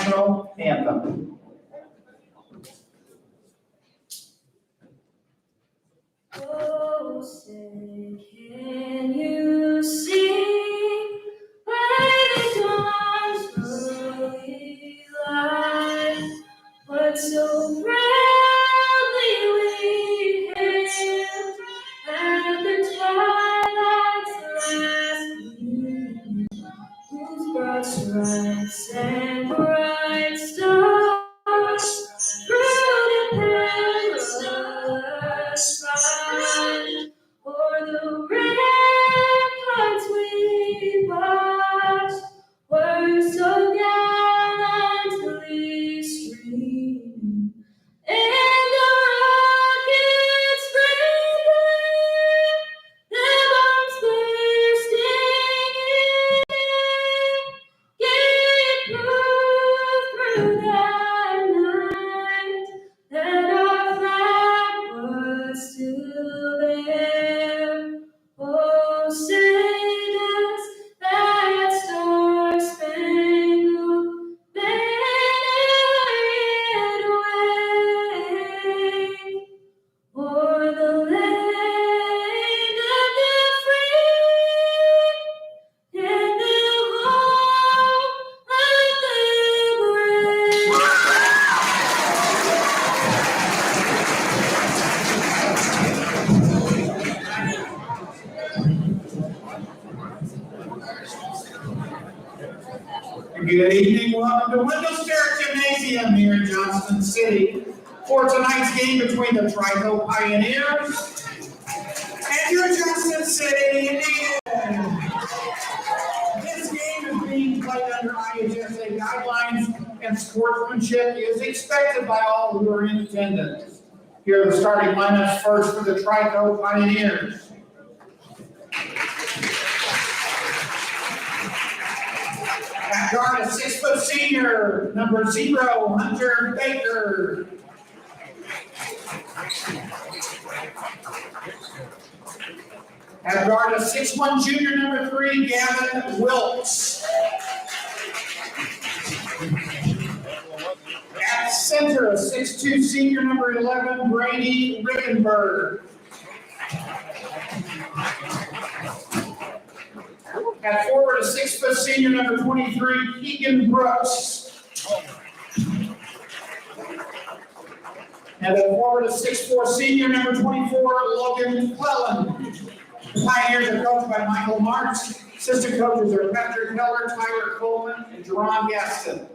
national anthem. Oh, say, can you see where the dawn's early light? What so proudly we hailed at the twilight's last gleam, whose broad stripes and bright stars through the perilous fight, o'er the ramparts we watched, were so gallantly streaming, and the rockets sprinkling, the bombs bursting in, gave proof through that night that our flag was still there. Oh, say does that star-spangled banner yet wave o'er the land of the free and the home of the brave? Good evening, welcome to Wendell Sterrett Gymnasium here in Johnson City for tonight's game between the Trico Pioneers and your Johnson City Indians. This game is being played under IHSA guidelines and sportsmanship is expected by all who are in attendance. Here are the starting lineups first for the Trico Pioneers. At guard, a 6-foot senior, number 0, Hunter Baker. At guard, a 6'1" junior, number 3, Gavin Wilkes. At center, a 6'2" senior, number 11, Brady Rickenberg. At forward, a 6-foot senior, number 23, Keegan Brooks. And at forward, a 6'4" senior, number 24, Logan McClellan. The Pioneers are coached by Michael Marks. Assistant coaches are Patrick Heller, Tyler Coleman, and Jerron Gaston.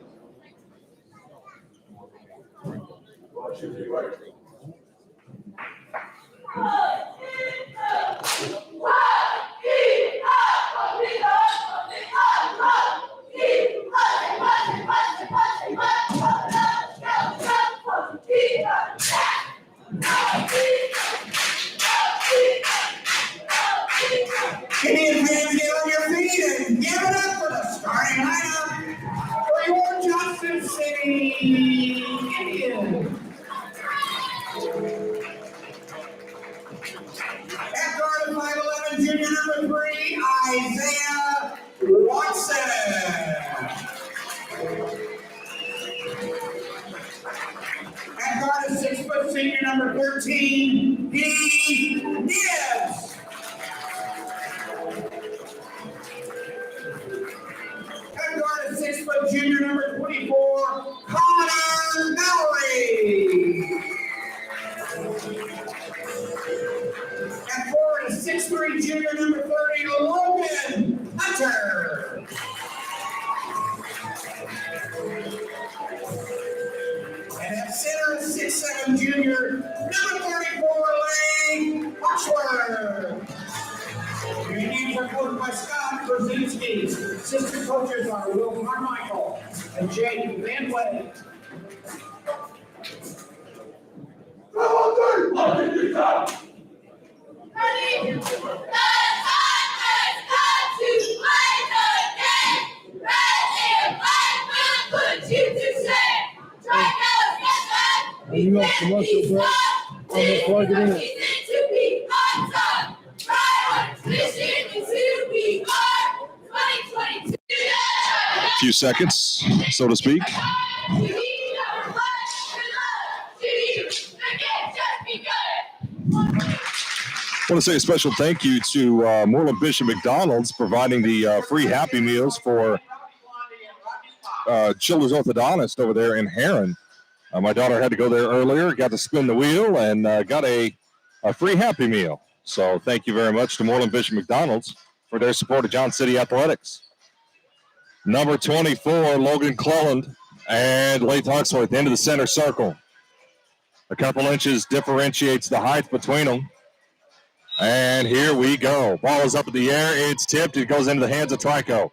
Indian fans, get on your feet and give it up for the starting lineup for your Johnson City Indians. At guard, 5'11", junior, number 3, Isaiah Watson. At guard, a 6-foot senior, number 13, Dee Nibbs. At guard, a 6-foot junior, number 24, Connor Mallory. At forward, a 6'3" junior, number 30, Logan Hunter. And at center, a 6'7" junior, number 34, Lane Watchworth. Your names are coached by Scott Brzezinski. Assistant coaches are Will Carmichael and Jake Van Way. Ready? The time has come to play the game. Red and black will put you to shame. Trico, get back. You got commercial break. I'm gonna plug it in. To be on top. Right on mission to be our 2022. few seconds, so to speak. I want to say a special thank you to Moreland Bishop McDonald's providing the free Happy Meals for Children's Orthodontist over there in Heron. My daughter had to go there earlier, got to spin the wheel, and got a free Happy Meal. So thank you very much to Moreland Bishop McDonald's for their support of Johnson City Athletics. Number 24, Logan Cleland, and Lake Hawksworth into the center circle. A couple inches differentiates the height between them. And here we go. Ball is up in the air. It's tipped. It goes into the hands of Trico.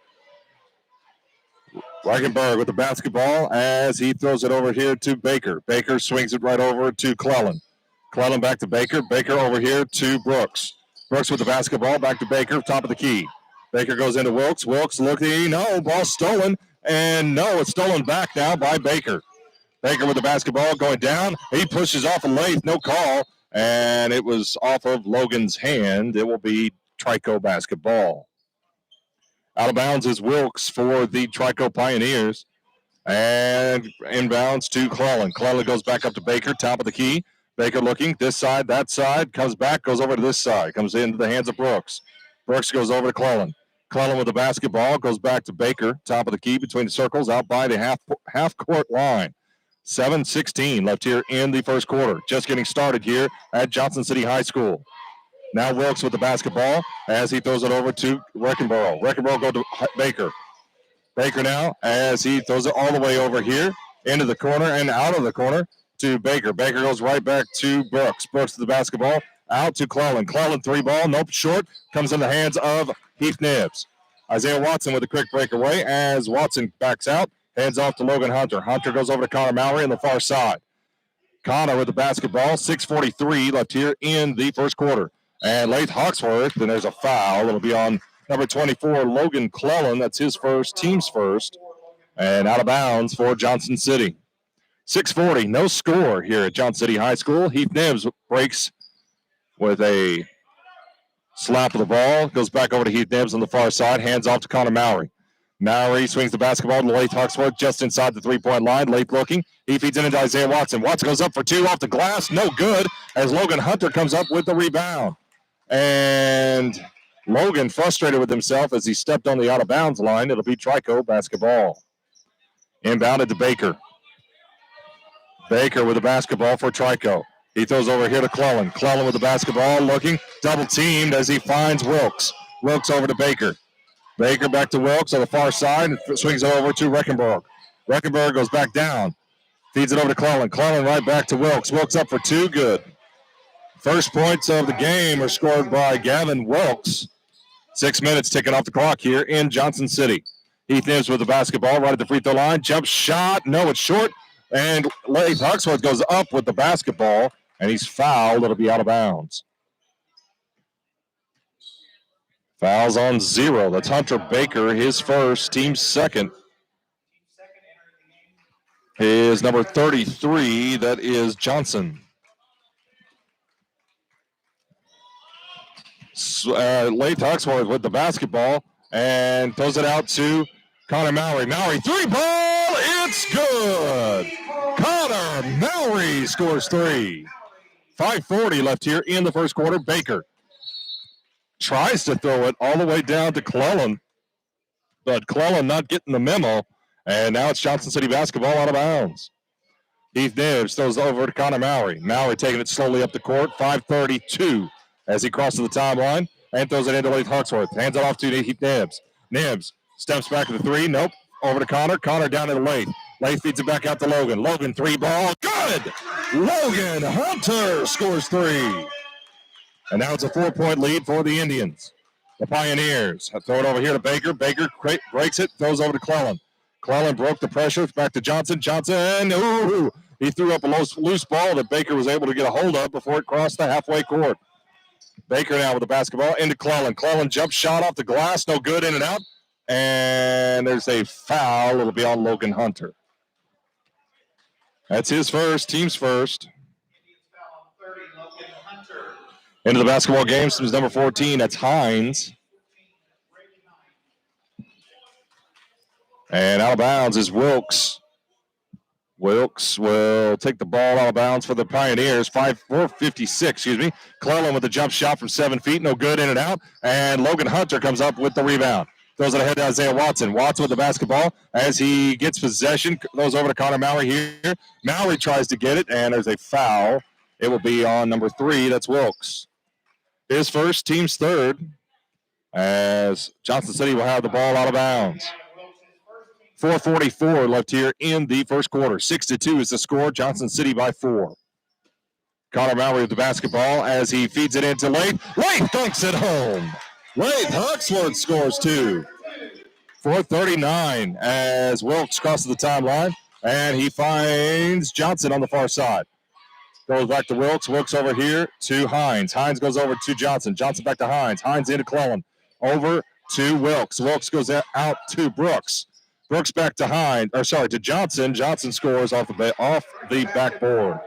Reichenberg with the basketball as he throws it over here to Baker. Baker swings it right over to Cleland. Cleland back to Baker. Baker over here to Brooks. Brooks with the basketball back to Baker, top of the key. Baker goes into Wilkes. Wilkes looking. No, ball stolen. And no, it's stolen back now by Baker. Baker with the basketball going down. He pushes off a Lath. No call. And it was off of Logan's hand. It will be Trico basketball. Out of bounds is Wilkes for the Trico Pioneers. And inbounds to Cleland. Cleland goes back up to Baker, top of the key. Baker looking this side, that side. Comes back, goes over to this side. Comes into the hands of Brooks. Brooks goes over to Cleland. Cleland with the basketball goes back to Baker, top of the key between the circles, out by the half-court line. 7:16 left here in the first quarter. Just getting started here at Johnson City High School. Now Wilkes with the basketball as he throws it over to Reckenborough. Reckenborough go to Baker. Baker now as he throws it all the way over here into the corner and out of the corner to Baker. Baker goes right back to Brooks. Brooks to the basketball out to Cleland. Cleland three ball, nope, short. Comes in the hands of Heath Nibbs. Isaiah Watson with a quick breakaway as Watson backs out. Hands off to Logan Hunter. Hunter goes over to Connor Mallory on the far side. Connor with the basketball. 6:43 left here in the first quarter. And Lath Hawksworth, and there's a foul. It'll be on number 24, Logan Cleland. That's his first, team's first. And out of bounds for Johnson City. 6:40, no score here at Johnson City High School. Heath Nibbs breaks with a slap of the ball. Goes back over to Heath Nibbs on the far side. Hands off to Connor Mallory. Mallory swings the basketball to Lath Hawksworth just inside the three-point line. Lath looking. He feeds it into Isaiah Watson. Watson goes up for two off the glass. No good as Logan Hunter comes up with the rebound. And Logan frustrated with himself as he stepped on the out-of-bounds line. It'll be Trico basketball. Inbounded to Baker. Baker with the basketball for Trico. He throws over here to Cleland. Cleland with the basketball looking. Double-teamed as he finds Wilkes. Wilkes over to Baker. Baker back to Wilkes on the far side and swings it over to Reckenberg. Reckenberg goes back down. Feeds it over to Cleland. Cleland right back to Wilkes. Wilkes up for two. Good. First points of the game are scored by Gavin Wilkes. 6 minutes ticking off the clock here in Johnson City. Heath Nibbs with the basketball right at the free throw line. Jump shot. No, it's short. And Lath Hawksworth goes up with the basketball, and he's fouled. It'll be out of bounds. Fouls on 0. That's Hunter Baker, his first, team's second. His number 33, that is Johnson. Lath Hawksworth with the basketball and throws it out to Connor Mallory. Mallory, three ball, it's good. Connor Mallory scores 3. 5:40 left here in the first quarter. Baker tries to throw it all the way down to Cleland, but Cleland not getting the memo, and now it's Johnson City basketball out of bounds. Heath Nibbs throws over to Connor Mallory. Mallory taking it slowly up the court. 5:32 as he crosses the timeline and throws it into Lath Hawksworth. Hands it off to Heath Nibbs. Nibbs steps back to the three. Nope. Over to Connor. Connor down to the Lath. Lath feeds it back out to Logan. Logan, three ball. Good! Logan Hunter scores 3. And now it's a 4-point lead for the Indians. The Pioneers throw it over here to Baker. Baker breaks it, throws over to Cleland. Cleland broke the pressure. Back to Johnson. Johnson, ooh, he threw up a loose ball that Baker was able to get a hold of before it crossed the halfway court. Baker now with the basketball into Cleland. Cleland jump shot off the glass, no good, in and out. And there's a foul. It'll be on Logan Hunter. That's his first, team's first. Into the basketball game, comes number 14. That's Hines. And out of bounds is Wilkes. Wilkes will take the ball out of bounds for the Pioneers. 4:56, excuse me. Cleland with the jump shot from 7 feet. No good, in and out. And Logan Hunter comes up with the rebound. Throws it ahead to Isaiah Watson. Watson with the basketball as he gets possession. Throws over to Connor Mowry here. Mowry tries to get it, and there's a foul. It will be on number 3. That's Wilkes. His first, team's third, as Johnson City will have the ball out of bounds. 4:44 left here in the first quarter. 6-2 is the score. Johnson City by 4. Connor Mowry with the basketball as he feeds it into Lath. Lath dunks it home. Lath Huxford scores 2. 4:39 as Wilkes crosses the timeline, and he finds Johnson on the far side. Goes back to Wilkes. Wilkes over here to Hines. Hines goes over to Johnson. Johnson back to Hines. Hines into Cleland. Over to Wilkes. Wilkes goes out to Brooks. Brooks back to to Johnson. Johnson scores off the backboard.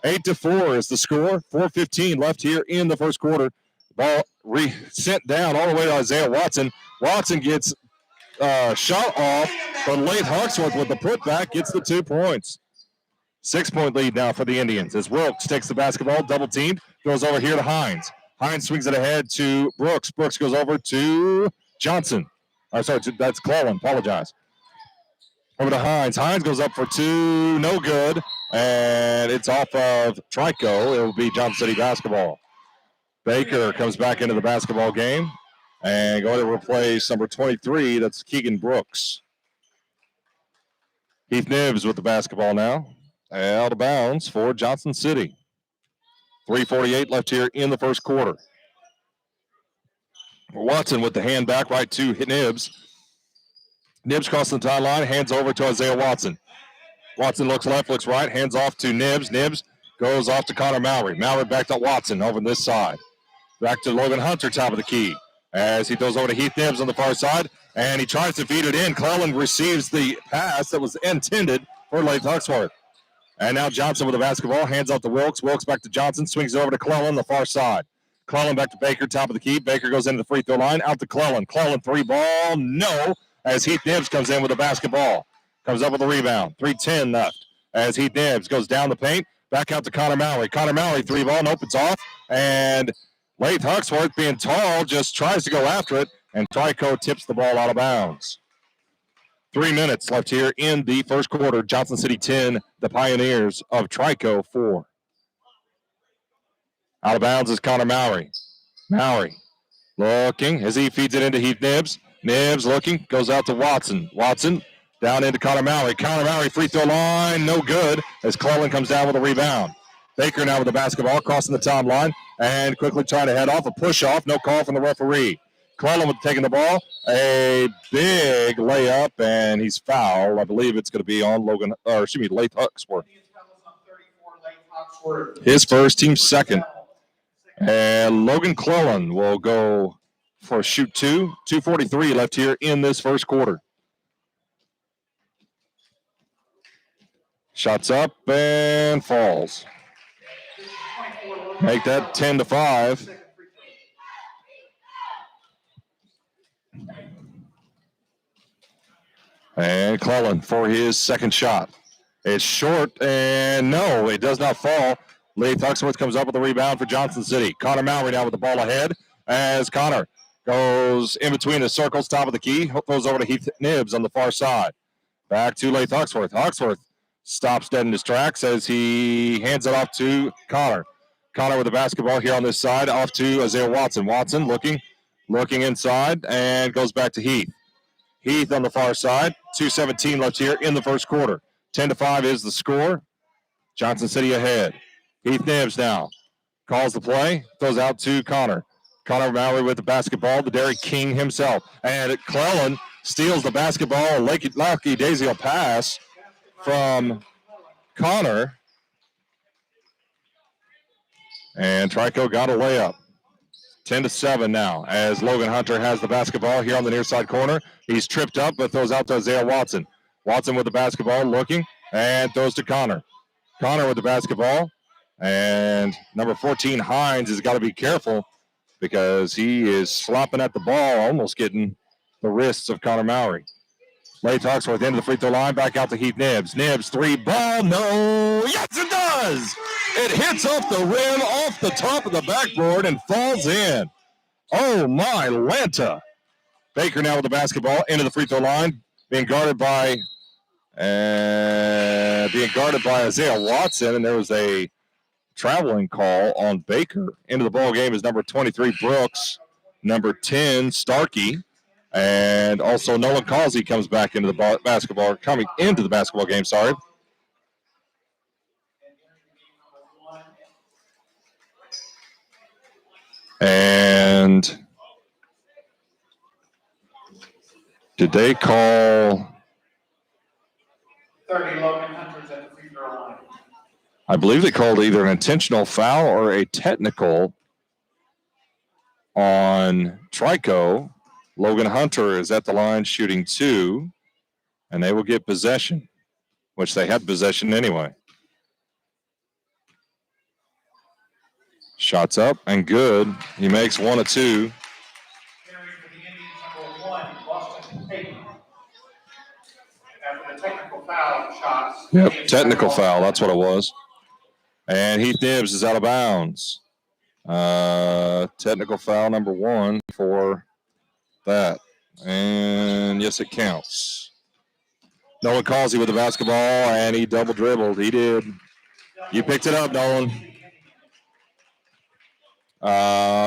8-4 is the score. 4:15 left here in the first quarter. Ball sent down all the way to Isaiah Watson. Watson gets shot off, but Lath Hawksworth with the putback gets the 2 points. 6-point lead now for the Indians as Wilkes takes the basketball, double teamed, goes over here to Hines. Hines swings it ahead to Brooks. Brooks goes over to Johnson. That's Cleland. Apologize. Over to Hines. Hines goes up for 2. No good. And it's off of Trico. It will be Johnson City basketball. Baker comes back into the basketball game and going to replace number 23. That's Keegan Brooks. Heath Nibbs with the basketball now. Out of bounds for Johnson City. 3:48 left here in the first quarter. Watson with the hand back right to Nibbs. Nibbs crossing the timeline, hands over to Isaiah Watson. Watson looks left, looks right, hands off to Nibbs. Nibbs goes off to Connor Mowry. Mowry back to Watson over this side. Back to Logan Hunter, top of the key. As he throws over to Heath Nibbs on the far side, and he tries to feed it in. Cleland receives the pass that was intended for Lath Huxford. And now Johnson with the basketball, hands off to Wilkes. Wilkes back to Johnson, swings it over to Cleland on the far side. Cleland back to Baker, top of the key. Baker goes into the free throw line, out to Cleland. Cleland 3-ball, no, as Heath Nibbs comes in with the basketball. Comes up with a rebound. 3:10 left as Heath Nibbs goes down the paint, back out to Connor Mowry. Connor Mowry, 3-ball, nope, it's off. And Lath Huxford, being tall, just tries to go after it, and Trico tips the ball out of bounds. 3 minutes left here in the first quarter. Johnson City 10, the Pioneers of Trico 4. Out of bounds is Connor Mowry. Mowry looking as he feeds it into Heath Nibbs. Nibbs looking, goes out to Watson. Watson down into Connor Mowry. Connor Mowry free throw line, no good as Cleland comes down with a rebound. Baker now with the basketball, crossing the timeline and quickly trying to head off a push off. No call from the referee. Cleland with taking the ball, a big layup, and he's fouled. I believe it's going to be on Lath Huxford. His first, team second. And Logan Cleland will go for shoot 2. 2:43 left here in this first quarter. Shots up and falls. Make that 10-5. And Cleland for his second shot. It's short, and no, it does not fall. Lath Huxford comes up with a rebound for Johnson City. Connor Mowry now with the ball ahead as Connor goes in between the circles, top of the key, goes over to Heath Nibbs on the far side. Back to Lath Huxford. Huxford stops dead in his tracks as he hands it off to Connor. Connor with the basketball here on this side, off to Isaiah Watson. Watson looking inside, and goes back to Heath. Heath on the far side. 2:17 left here in the first quarter. 10-5 is the score. Johnson City ahead. Heath Nibbs now calls the play, throws out to Connor. Connor Mowry with the basketball, the Derek King himself. And Cleland steals the basketball. Lucky Daisy will pass from Connor. And Trico got a layup. 10-7 now as Logan Hunter has the basketball here on the near side corner. He's tripped up but throws out to Isaiah Watson. Watson with the basketball looking and throws to Connor. Connor with the basketball. And number 14, Hines, has got to be careful because he is slopping at the ball, almost getting the wrists of Connor Mowry. Late Huxworth into the free throw line, back out to Heath Nibbs. Nibbs, three ball, no. Yes, it does. It hits off the rim, off the top of the backboard, and falls in. Oh, my Lanta. Baker now with the basketball into the free throw line, being guarded by Isaiah Watson, and there was a traveling call on Baker. Into the ball game is number 23, Brooks, number 10, Starkey. And also Nolan Causey comes back into the basketball game, sorry. And did they call 30 Logan Hunters at the free throw line. I believe they called either an intentional foul or a technical on Trico. Logan Hunter is at the line shooting 2, and they will get possession, which they had possession anyway. Shots up and good. He makes 1 of 2. After the technical foul shots. Yep, technical foul. That's what it was. And Heath Nibbs is out of bounds. Technical foul number 1 for that. And yes, it counts. Nolan Causey with the basketball, and he double dribbled. He did. You picked it up, Nolan.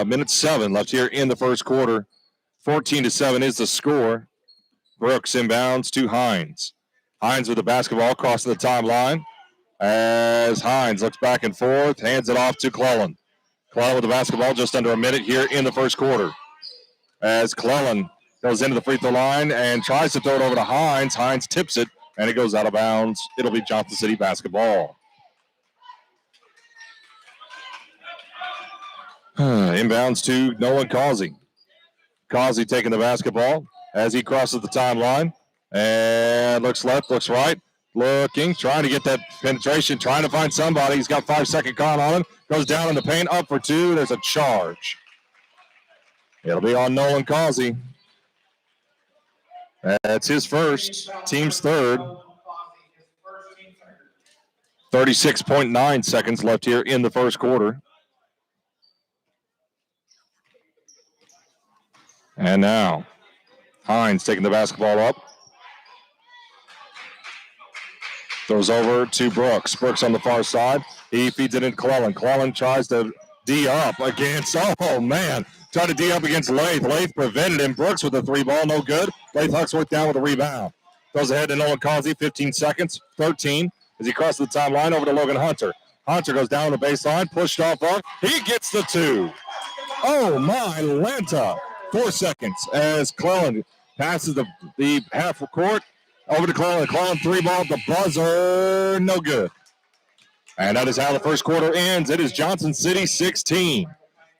Minute 7 left here in the first quarter. 14-7 is the score. Brooks inbounds to Hines. Hines with the basketball crossing the timeline. As Hines looks back and forth, hands it off to Clellan. Clellan with the basketball, just under a minute here in the first quarter. As Clellan goes into the free throw line and tries to throw it over to Hines. Hines tips it, and it goes out of bounds. It'll be Johnson City basketball. Inbounds to Nolan Causey. Causey taking the basketball as he crosses the timeline. And looks left, looks right. Looking, trying to get that penetration, trying to find somebody. He's got 5-second count on him. Goes down in the paint, up for 2. There's a charge. It'll be on Nolan Causey. That's his first, team's third. 36.9 seconds left here in the first quarter. And now, Hines taking the basketball up. Throws over to Brooks. Brooks on the far side. He feeds it in Clellan. Clellan tries to D up against, oh man, tried to D up against Lath. Lath prevented him. Brooks with the 3 ball, no good. Lath Huxworth down with a rebound. Goes ahead to Nolan Causey, 15 seconds, 13, as he crosses the timeline over to Logan Hunter. Hunter goes down the baseline, pushed off. He gets the 2. Oh my Lanta. 4 seconds as Clellan passes the half court over to Clellan. Clellan 3 ball at the buzzer, no good. And that is how the first quarter ends. It is Johnson City 16.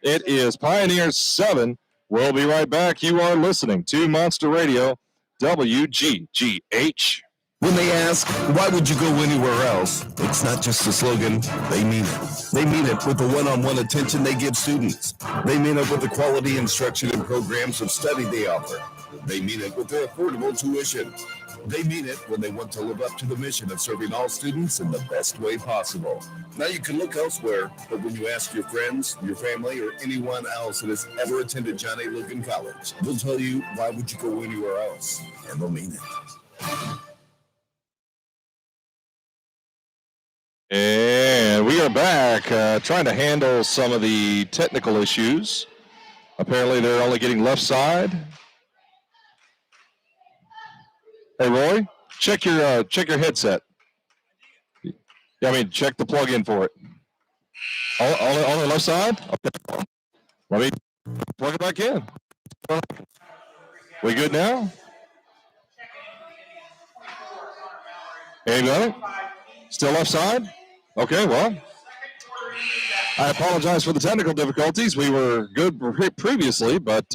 It is Pioneers 7. We'll be right back. You are listening to Monster Radio, WGGH. When they ask, why would you go anywhere else? It's not just a slogan. They mean it. They mean it with the one-on-one attention they give students. They mean it with the quality instruction and programs of study they offer. They mean it with their affordable tuition. They mean it when they want to live up to the mission of serving all students in the best way possible. Now you can look elsewhere, but when you ask your friends, your family, or anyone else that has ever attended John A. Logan College, they'll tell you, why would you go anywhere else? And they'll mean it. And we are back trying to handle some of the technical issues. Apparently they're only getting left side. Hey, Roy, check your headset. Yeah, I mean, check the plug-in for it. On the left side? Okay. Let me plug it back in. We good now? Anybody? Still left side? Okay, well, I apologize for the technical difficulties. We were good previously, but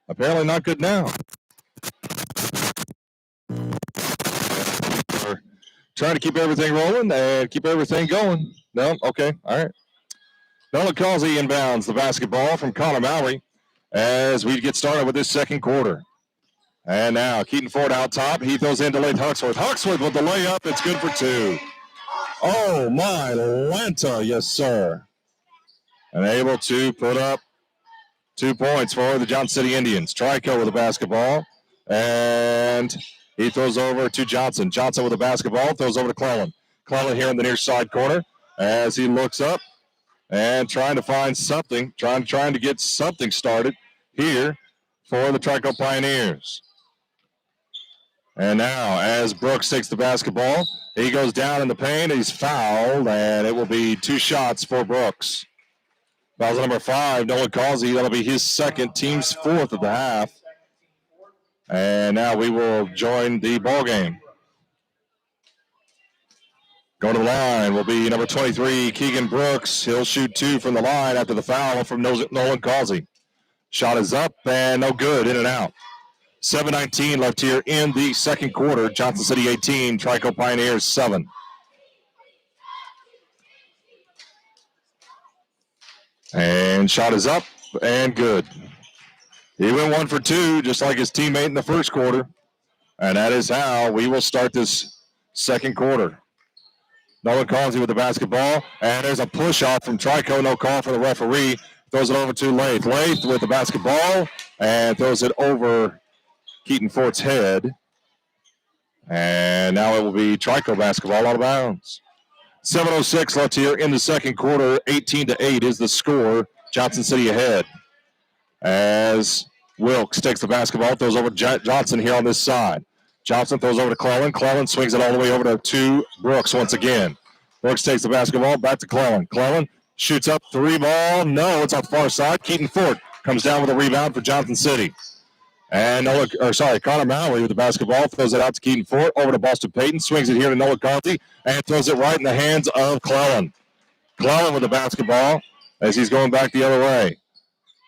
apparently not good now. We're trying to keep everything rolling and keep everything going. No? Okay, all right. Nolan Causey inbounds the basketball from Connor Mowry as we get started with this second quarter. And now Keaton Ford out top. He throws into Lath Huxworth. Huxworth with the layup. It's good for 2. Oh, my Lanta. Yes, sir. And able to put up 2 points for the Johnson City Indians. Trico with the basketball. And he throws over to Johnson. Johnson with the basketball. Throws over to Clellan. Clellan here in the near side corner as he looks up and trying to find something. Trying to get something started here for the Trico Pioneers. And now, as Brooks takes the basketball, he goes down in the paint. He's fouled, and it will be 2 shots for Brooks. Foul number 5, Nolan Causey. That'll be his second, team's 4th of the half. And now we will join the ball game. Going to the line will be number 23, Keegan Brooks. He'll shoot 2 from the line after the foul from Nolan Causey. Shot is up and no good, in and out. 7:19 left here in the second quarter. Johnson City 18, Trico Pioneers 7. And shot is up and good. He went 1 for 2, just like his teammate in the first quarter. And that is how we will start this second quarter. Nolan Causey with the basketball. And there's a push off from Trico. No call for the referee. Throws it over to Lath. Lath with the basketball and throws it over Keaton Fort's head. And now it will be Trico basketball out of bounds. 7:06 left here in the second quarter. 18-8 is the score. Johnson City ahead. As Wilkes takes the basketball, throws over to Johnson here on this side. Johnson throws over to Clellan. Clellan swings it all the way over to Brooks once again. Brooks takes the basketball back to Clellan. Clellan shoots up 3 ball. No, it's on the far side. Keaton Fort comes down with a rebound for Johnson City. And Connor Malley with the basketball throws it out to Keaton Fort over to Boston Payton. Swings it here to Noah Carthy and throws it right in the hands of Clellan. Clellan with the basketball as he's going back the other way.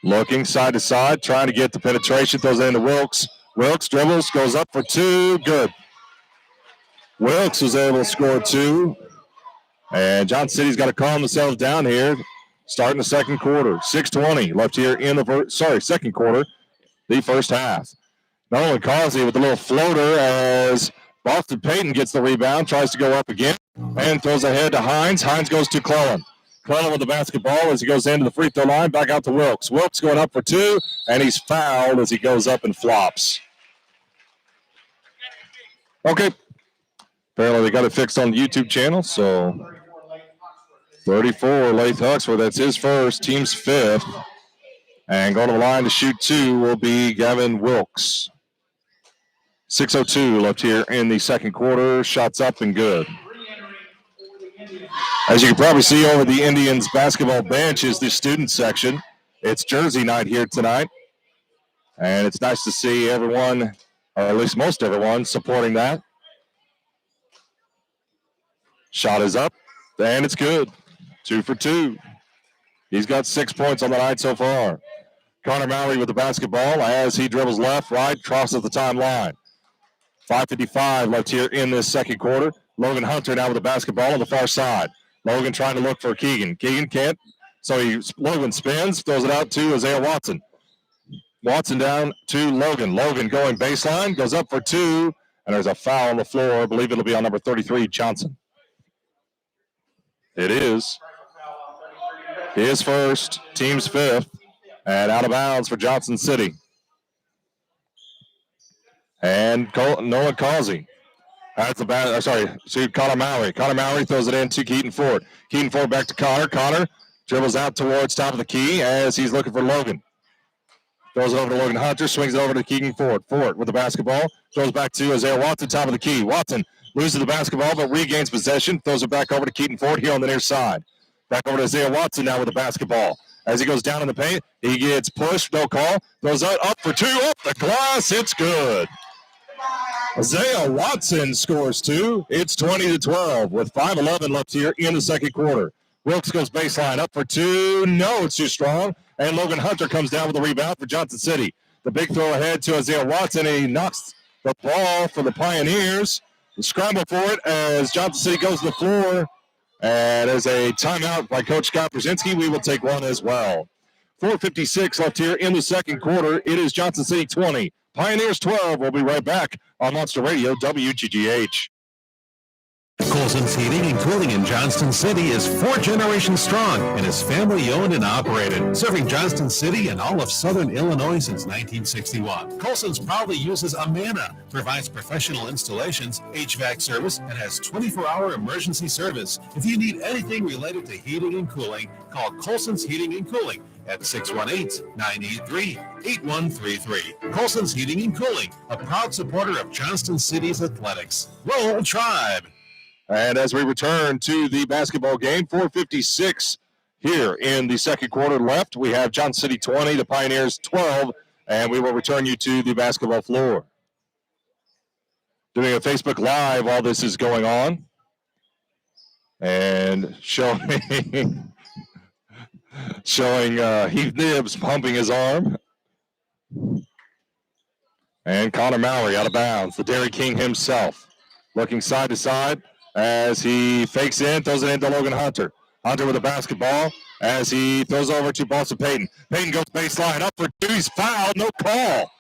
Looking side to side, trying to get the penetration. Throws it into Wilkes. Wilkes dribbles, goes up for 2. Good. Wilkes was able to score 2. And Johnson City's got to calm themselves down here. Starting the second quarter. 6:20 left here in the second quarter. The first half. Nolan Causey with a little floater as Boston Payton gets the rebound, tries to go up again, and throws ahead to Hines. Hines goes to Clellan. Clellan with the basketball as he goes into the free throw line, back out to Wilkes. Wilkes going up for 2, and he's fouled as he goes up and flops. Okay. Apparently they got it fixed on the YouTube channel, so 34, Lath Huxford, that's his first, team's 5th. And going to the line to shoot 2 will be Gavin Wilkes. 6:02 left here in the second quarter. Shots up and good. As you can probably see over the Indians basketball bench is the student section. It's jersey night here tonight. And it's nice to see everyone, or at least most everyone, supporting that. Shot is up, and it's good. 2 for 2. He's got 6 points on the night so far. Connor Malley with the basketball as he dribbles left, right, crosses the timeline. 5:55 left here in this second quarter. Logan Hunter now with the basketball on the far side. Logan trying to look for Keegan. Keegan can't, so Logan spins, throws it out to Isaiah Watson. Watson down to Logan. Logan going baseline, goes up for 2, and there's a foul on the floor. I believe it'll be on number 33, Johnson. It is. His first, team's 5th. And out of bounds for Johnson City. And Nolan Causey has the Connor Malley. Connor Malley throws it in to Keaton Ford. Keaton Ford back to Connor. Connor dribbles out towards top of the key as he's looking for Logan. Throws it over to Logan Hunter, swings it over to Keegan Ford. Ford with the basketball, throws back to Isaiah Watson, top of the key. Watson loses the basketball but regains possession, throws it back over to Keaton Ford here on the near side. Back over to Isaiah Watson now with the basketball. As he goes down in the paint, he gets pushed, no call. Throws it up for 2, up the glass, it's good. Isaiah Watson scores 2. It's 20-12 with 5:11 left here in the second quarter. Wilkes goes baseline, up for 2. No, it's too strong. And Logan Hunter comes down with the rebound for Johnson City. The big throw ahead to Isaiah Watson, and he knocks the ball for the Pioneers. The scramble for it as Johnson City goes to the floor. And as a timeout by Coach Scott Brzezinski, we will take one as well. 4:56 left here in the second quarter. It is Johnson City 20, Pioneers 12. We'll be right back on Monster Radio, WGGH. Colson's Heating and Cooling in Johnston City is 4 generations strong and is family owned and operated, serving Johnston City and all of southern Illinois since 1961. Colson's proudly uses Amana, provides professional installations, HVAC service, and has 24-hour emergency service. If you need anything related to heating and cooling, call Colson's Heating and Cooling at 618-983-8133. Colson's Heating and Cooling, a proud supporter of Johnston City's athletics. Roll Tribe! And as we return to the basketball game, 4:56 here in the second quarter left. We have Johnston City 20, the Pioneers 12, and we will return you to the basketball floor. Doing a Facebook Live while this is going on. And showing Heath Nibbs pumping his arm. And Connor Mallory out of bounds, the Dairy King himself, looking side to side as he fakes in, throws it into Logan Hunter. Hunter with the basketball as he throws over to Boston Payton. Payton goes baseline, up for two, he's fouled, no call.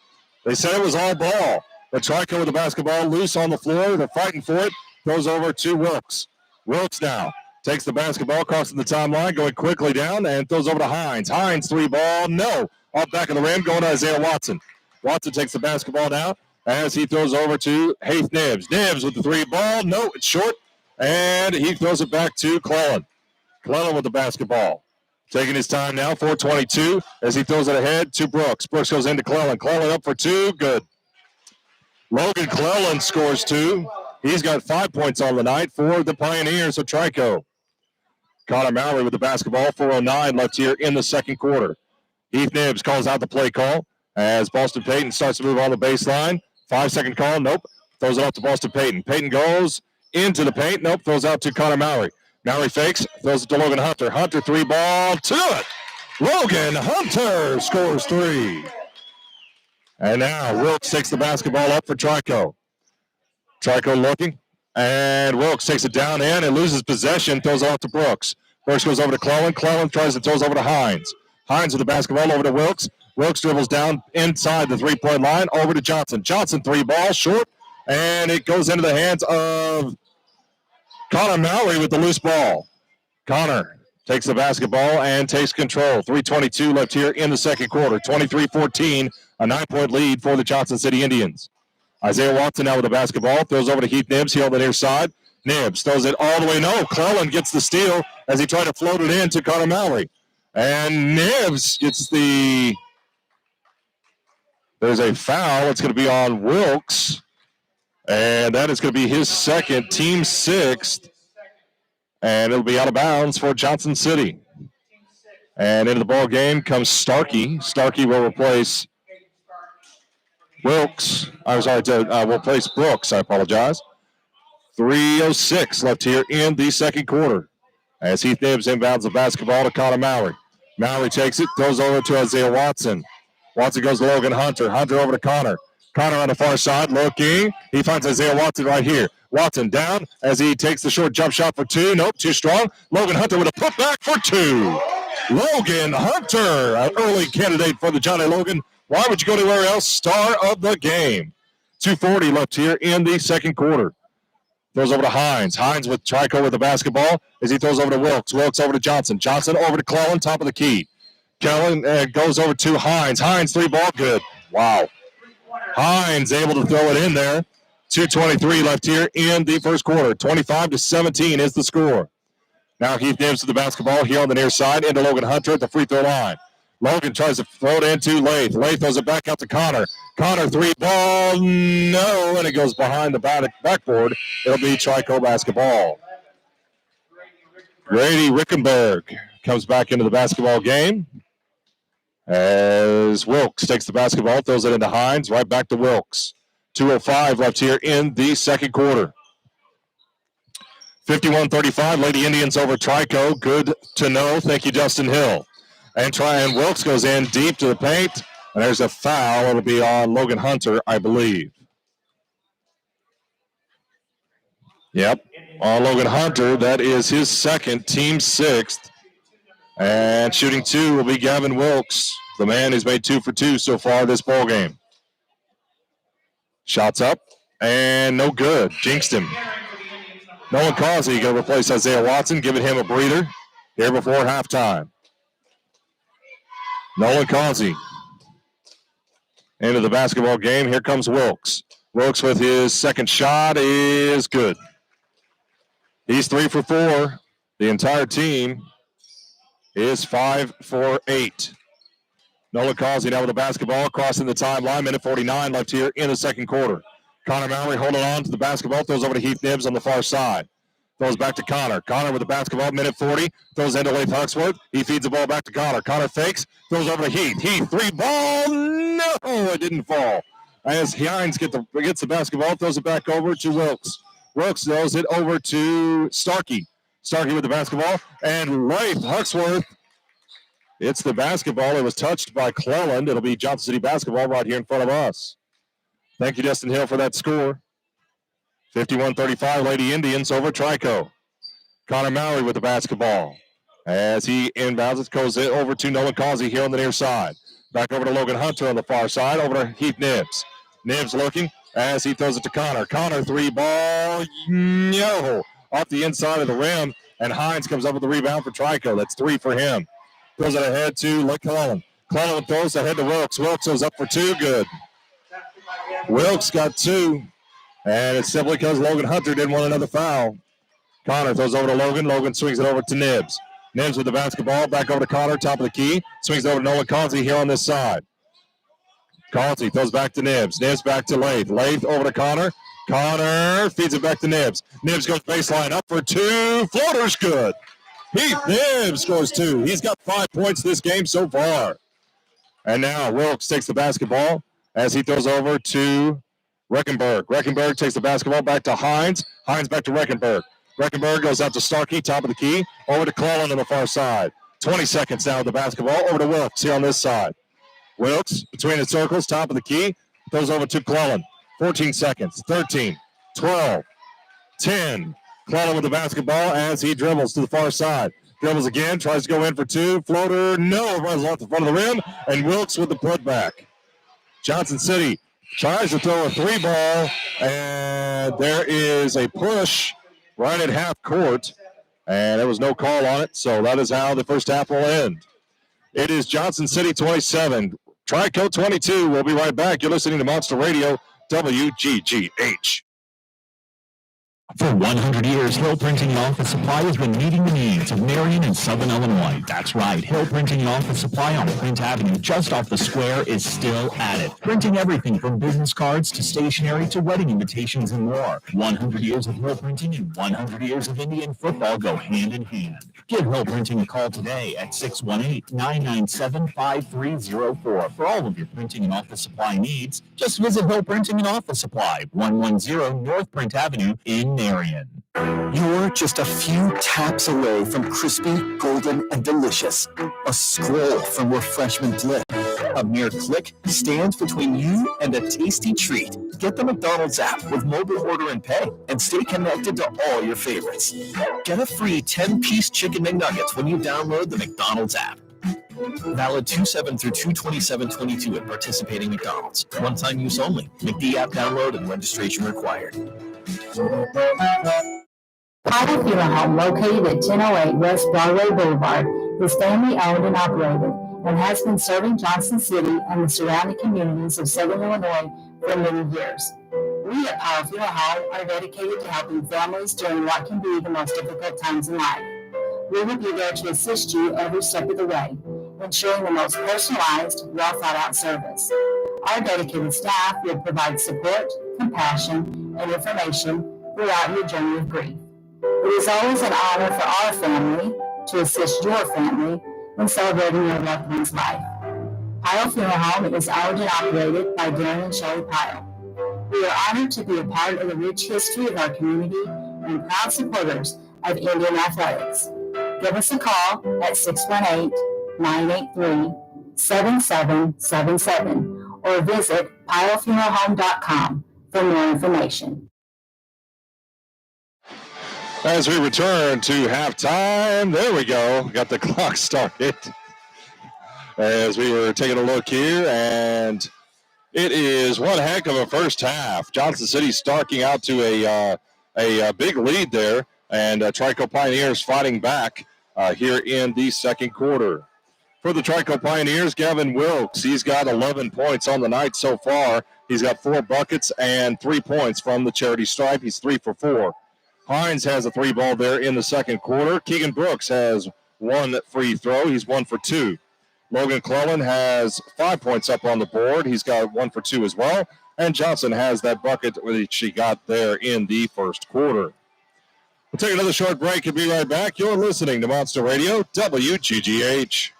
They said it was all ball. But Trico with the basketball, loose on the floor, they're fighting for it, throws over to Wilkes. Wilkes now takes the basketball, crossing the timeline, going quickly down, and throws over to Hines. Hines, 3-ball, no. Off back of the rim, going to Isaiah Watson. Watson takes the basketball now as he throws over to Heath Nibbs. Nibbs with the 3-ball, no, it's short. And he throws it back to Clellan. Clellan with the basketball. Taking his time now, 4:22, as he throws it ahead to Brooks. Brooks goes into Clellan. Clellan up for two, good. Logan Clellan scores 2. He's got 5 points on the night for the Pioneers of Trico. Connor Mallory with the basketball, 4:09 left here in the second quarter. Heath Nibbs calls out the play call as Boston Payton starts to move on the baseline. 5-second call, nope. Throws it off to Boston Payton. Payton goes into the paint. Nope, throws out to Connor Mallory. Mallory fakes, throws it to Logan Hunter. Hunter, 3-ball, to it. Logan Hunter scores 3. And now Wilkes takes the basketball up for Trico. Trico looking, and Wilkes takes it down in and loses possession, throws it off to Brooks. Brooks goes over to Clellan. Clellan tries to throws over to Hines. Hines with the basketball over to Wilkes. Wilkes dribbles down inside the three-point line over to Johnson. Johnson, 3-ball, short, and it goes into the hands of Connor Mallory with the loose ball. Connor takes the basketball and takes control. 3:22 left here in the second quarter. 23-14, a 9-point lead for the Johnson City Indians. Isaiah Watson now with the basketball. Throws over to Heath Nibbs here on the near side. Nibbs throws it all the way. No, Clellan gets the steal as he tried to float it in to Connor Mallory. And Nibbs gets the... There's a foul. It's going to be on Wilkes. And that is going to be his second, team 6th. And it'll be out of bounds for Johnson City. And into the ball game comes Starkey. Starkey will replace Wilkes. I'm sorry, will replace Brooks. I apologize. 3:06 left here in the second quarter. As Heath Nibbs inbounds the basketball to Connor Mallory. Mallory takes it, throws over to Isaiah Watson. Watson goes to Logan Hunter. Hunter over to Connor. Connor on the far side looking. He finds Isaiah Watson right here. Watson down as he takes the short jump shot for 2. Nope, too strong. Logan Hunter with a putback for 2. Logan Hunter, an early candidate for the Johnny Logan. Why would you go anywhere else? Star of the game. 2:40 left here in the second quarter. Throws over to Hines. Hines with Trico with the basketball as he throws over to Wilkes. Wilkes over to Johnson. Johnson over to Clellan, top of the key. Clellan goes over to Hines. Hines, 3-ball, good. Wow. Hines able to throw it in there. 2:23 left here in the first quarter. 25-17 is the score. Now Heath Nibbs to the basketball here on the near side into Logan Hunter at the free throw line. Logan tries to throw it into Lath. Lath throws it back out to Connor. Connor, 3-ball, no, and it goes behind the backboard. It'll be Trico basketball. Grady Rickenberg comes back into the basketball game as Wilkes takes the basketball, throws it into Hines, right back to Wilkes. 2:05 left here in the second quarter. 51-35, Lady Indians over Trico. Good to know. Thank you, Justin Hill. And Wilkes goes in deep to the paint, and there's a foul. It'll be on Logan Hunter, I believe. Yep, on Logan Hunter. That is his second, team 6th. And shooting 2 will be Gavin Wilkes, the man who's made 2 for 2 so far this ball game. Shots up, and no good. Jinxed him. Nolan Causey going to replace Isaiah Watson, giving him a breather here before halftime. Nolan Causey into the basketball game. Here comes Wilkes. Wilkes with his second shot is good. He's 3 for 4. The entire team is 5 for 8. Nolan Causey now with the basketball, crossing the timeline. Minute 49 left here in the second quarter. Connor Mallory holding on to the basketball, throws over to Heath Nibbs on the far side. Throws back to Connor. Connor with the basketball, minute 40. Throws into Leif Huxworth. He feeds the ball back to Connor. Connor fakes, throws over to Heath. Heath, 3 ball. No, it didn't fall. As Hines gets the basketball, throws it back over to Wilkes. Wilkes throws it over to Starkey. Starkey with the basketball. And Leif Huxworth. It's the basketball. It was touched by Cleland. It'll be Johnson City basketball right here in front of us. Thank you, Destin Hill, for that score. 51-35, Lady Indians over Trico. Connor Mallory with the basketball. As he inbounds it, goes it over to Nolan Causey here on the near side. Back over to Logan Hunter on the far side, over to Heath Nibbs. Nibbs looking as he throws it to Connor. Connor, 3 ball, no, off the inside of the rim, and Hines comes up with the rebound for Trico. That's 3 for him. Throws it ahead to Cleland. Cleland throws ahead to Wilkes. Wilkes goes up for 2, good. Wilkes got 2. And it's simply because Logan Hunter didn't want another foul. Connor throws over to Logan. Logan swings it over to Nibbs. Nibbs with the basketball. Back over to Connor, top of the key. Swings it over to Nolan Causey here on this side. Causey throws back to Nibbs. Nibbs back to Lath. Lath over to Connor. Connor feeds it back to Nibbs. Nibbs goes baseline up for 2. Floater's good. Heath Nibbs scores 2. He's got 5 points this game so far. And now Wilkes takes the basketball as he throws over to Reckenberg. Reckenberg takes the basketball back to Hines. Hines back to Reckenberg. Reckenberg goes out to Starkey, top of the key. Over to Cleland on the far side. 20 seconds now with the basketball. Over to Wilkes here on this side. Wilkes between the circles, top of the key. Throws over to Cleland. 14 seconds. 13, 12, 10. Cleland with the basketball as he dribbles to the far side. Dribbles again, tries to go in for 2. Floater, no, runs off the front of the rim. And Wilkes with the putback. Johnson City tries to throw a 3 ball, and there is a push right at half court, and there was no call on it, so that is how the first half will end. It is Johnson City 27, Trico 22. We'll be right back. You're listening to Monster Radio, WGGH. For 100 years, Hill Printing and Office Supply has been meeting the needs of Marion and Southern Illinois. That's right, Hill Printing and Office Supply on Print Avenue, just off the square, is still at it. Printing everything from business cards to stationery to wedding invitations and more. 100 years of Hill Printing and 100 years of Indian football go hand in hand. Give Hill Printing a call today at 618-997-5304. For all of your printing and office supply needs, just visit Hill Printing and Office Supply, 110 North Print Avenue in Marion. You're just a few taps away from crispy, golden, and delicious. A scroll from refreshment dip. A mere click stands between you and a tasty treat. Get the McDonald's app with mobile order and pay and stay connected to all your favorites. Get a free 10-piece chicken McNuggets when you download the McDonald's app. Valid 2/7 through 2/27/22 at participating McDonald's. One-time use only. McD app download and registration required. Pilot Funeral Home, located at 1008 West Broadway Boulevard, is family-owned and operated and has been serving Johnson City and the surrounding communities of Southern Illinois for many years. We at Pilot Funeral Home are dedicated to helping families during what can be the most difficult times in life. We will be there to assist you every step of the way, ensuring the most personalized, well-thought-out service. Our dedicated staff will provide support, compassion, and information throughout your journey of grief. It is always an honor for our family to assist your family in celebrating your loved one's life. Pyle Funeral Home is owned and operated by Darren and Shelley Pyle. We are honored to be a part of the rich history of our community and proud supporters of Indian athletics. Give us a call at 618-983-7777 or visit pylefuneralhome.com for more information. As we return to halftime, there we go. Got the clock started. As we were taking a look here, and It is one heck of a first half. Johnson City starting out to a big lead there, and Trico Pioneers fighting back here in the second quarter. For the Trico Pioneers, Gavin Wilkes, he's got 11 points on the night so far. He's got 4 buckets and 3 points from the charity stripe. He's 3 for 4. Hines has a 3 ball there in the second quarter. Keegan Brooks has 1 free throw. He's 1 for 2. Logan Clellan has 5 points up on the board. He's got 1 for 2 as well. And Johnson has that bucket which he got there in the first quarter. We'll take another short break and be right back. You're listening to Monster Radio, WGGH.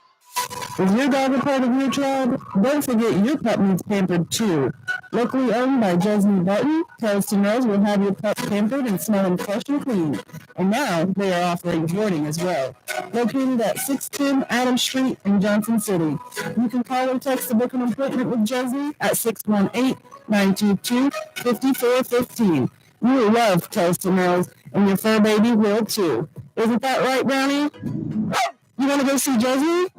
Is your dog a part of your tribe? Don't forget your pup needs pampered too. Locally owned by Jasmine Barton, Charleston Rose will have your pup pampered and smelling fresh and clean. And now they are offering boarding as well. Located at 610 Adams Street in Johnson City. You can call or text to book an appointment with Jasmine at 618-922-5415. You will love Charleston Rose, and your fur baby will too. Isn't that right, Brownie? You want to go see Josie?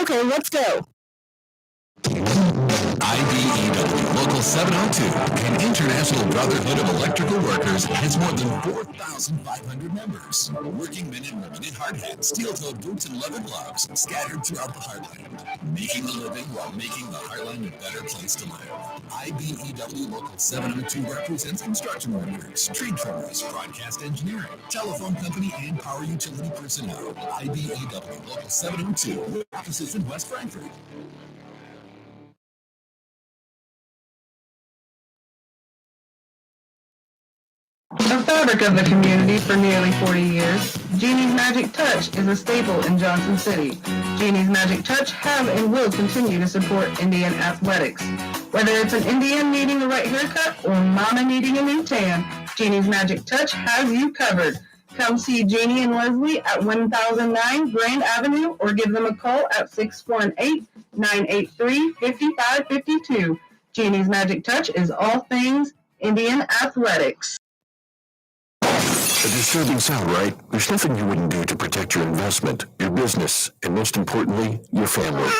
Okay, let's go. IBEW Local 702, an international brotherhood of electrical workers, has more than 4,500 members. Working men and women in hard hats, steel-toed boots, and leather gloves scattered throughout the heartland, making a living while making the heartland a better place to live. IBEW Local 702 represents construction workers, tree trimmers, broadcast engineering, telephone company, and power utility personnel. IBEW Local 702, offices in West Frankfort. The fabric of the community for nearly 40 years, Jeannie's Magic Touch is a staple in Johnson City. Jeannie's Magic Touch have and will continue to support Indian athletics. Whether it's an Indian needing the right haircut or mama needing a new tan, Jeannie's Magic Touch has you covered. Come see Jeannie and Leslie at 1009 Grand Avenue or give them a call at 618-983-5552. Jeannie's Magic Touch is all things Indian athletics. A disturbing sound, right? There's nothing you wouldn't do to protect your investment, your business, and most importantly, your family.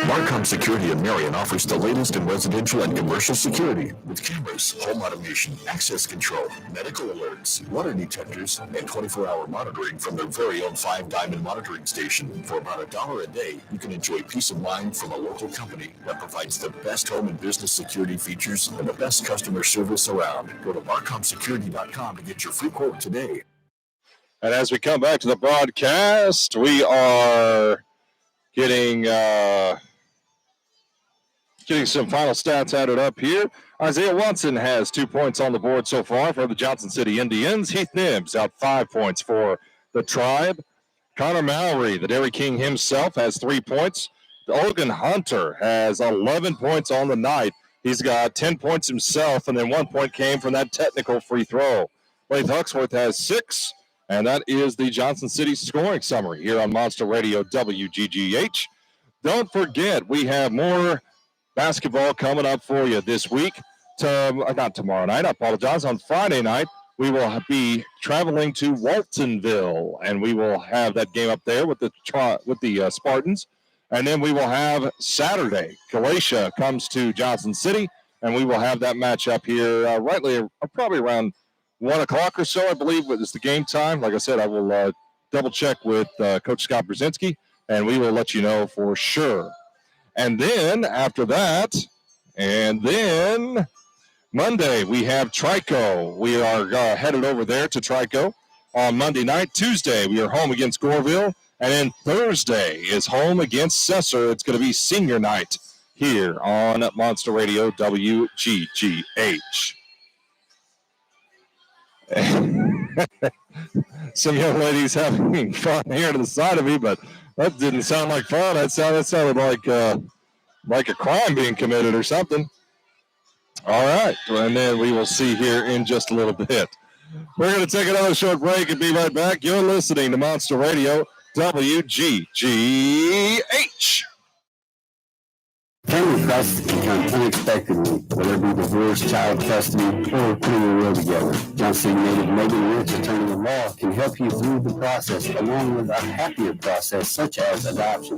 Marcom Security in Marion offers the latest in residential and commercial security with cameras, home automation, access control, medical alerts, water detectors, and 24-hour monitoring from their very own 5-diamond monitoring station. For about $1 a day, you can enjoy peace of mind from a local company that provides the best home and business security features and the best customer service around. Go to marcomsecurity.com to get your free quote today. And as we come back to the broadcast, we are getting some final stats added up here. Isaiah Watson has 2 points on the board so far for the Johnson City Indians. Heath Nibbs out 5 points for the Tribe. Connor Mowry, the Dairy King himself, has 3 points. Logan Hunter has 11 points on the night. He's got 10 points himself, and then 1 point came from that technical free throw. Laith Huxworth has 6, and that is the Johnson City scoring summary here on Monster Radio WGGH. Don't forget, we have more basketball coming up for you this week. Not tomorrow night, I apologize. On Friday night, we will be traveling to Waltonville, and we will have that game up there with the Spartans. And then we will have Saturday, Galatia comes to Johnson City, and we will have that match up here probably around 1 o'clock or so, I believe, is the game time. Like I said, I will double-check with Coach Scott Brzezinski, and we will let you know for sure. And then after that, Monday, we have Trico. We are headed over there to Trico on Monday night. Tuesday, we are home against Goreville. And then Thursday is home against Cesar. It's going to be senior night here on Monster Radio WGGH. Some young ladies having fun here to the side of me, but that didn't sound like fun. That sounded like a crime being committed or something. All right, and then we will see here in just a little bit. We're going to take another short break and be right back. You're listening to Monster Radio WGGH. Family crises can come unexpectedly, whether it be divorce, child custody, or putting a will together. Johnson City native Megan Rich, attorney in law, can help you through the process, along with a happier process, such as adoption.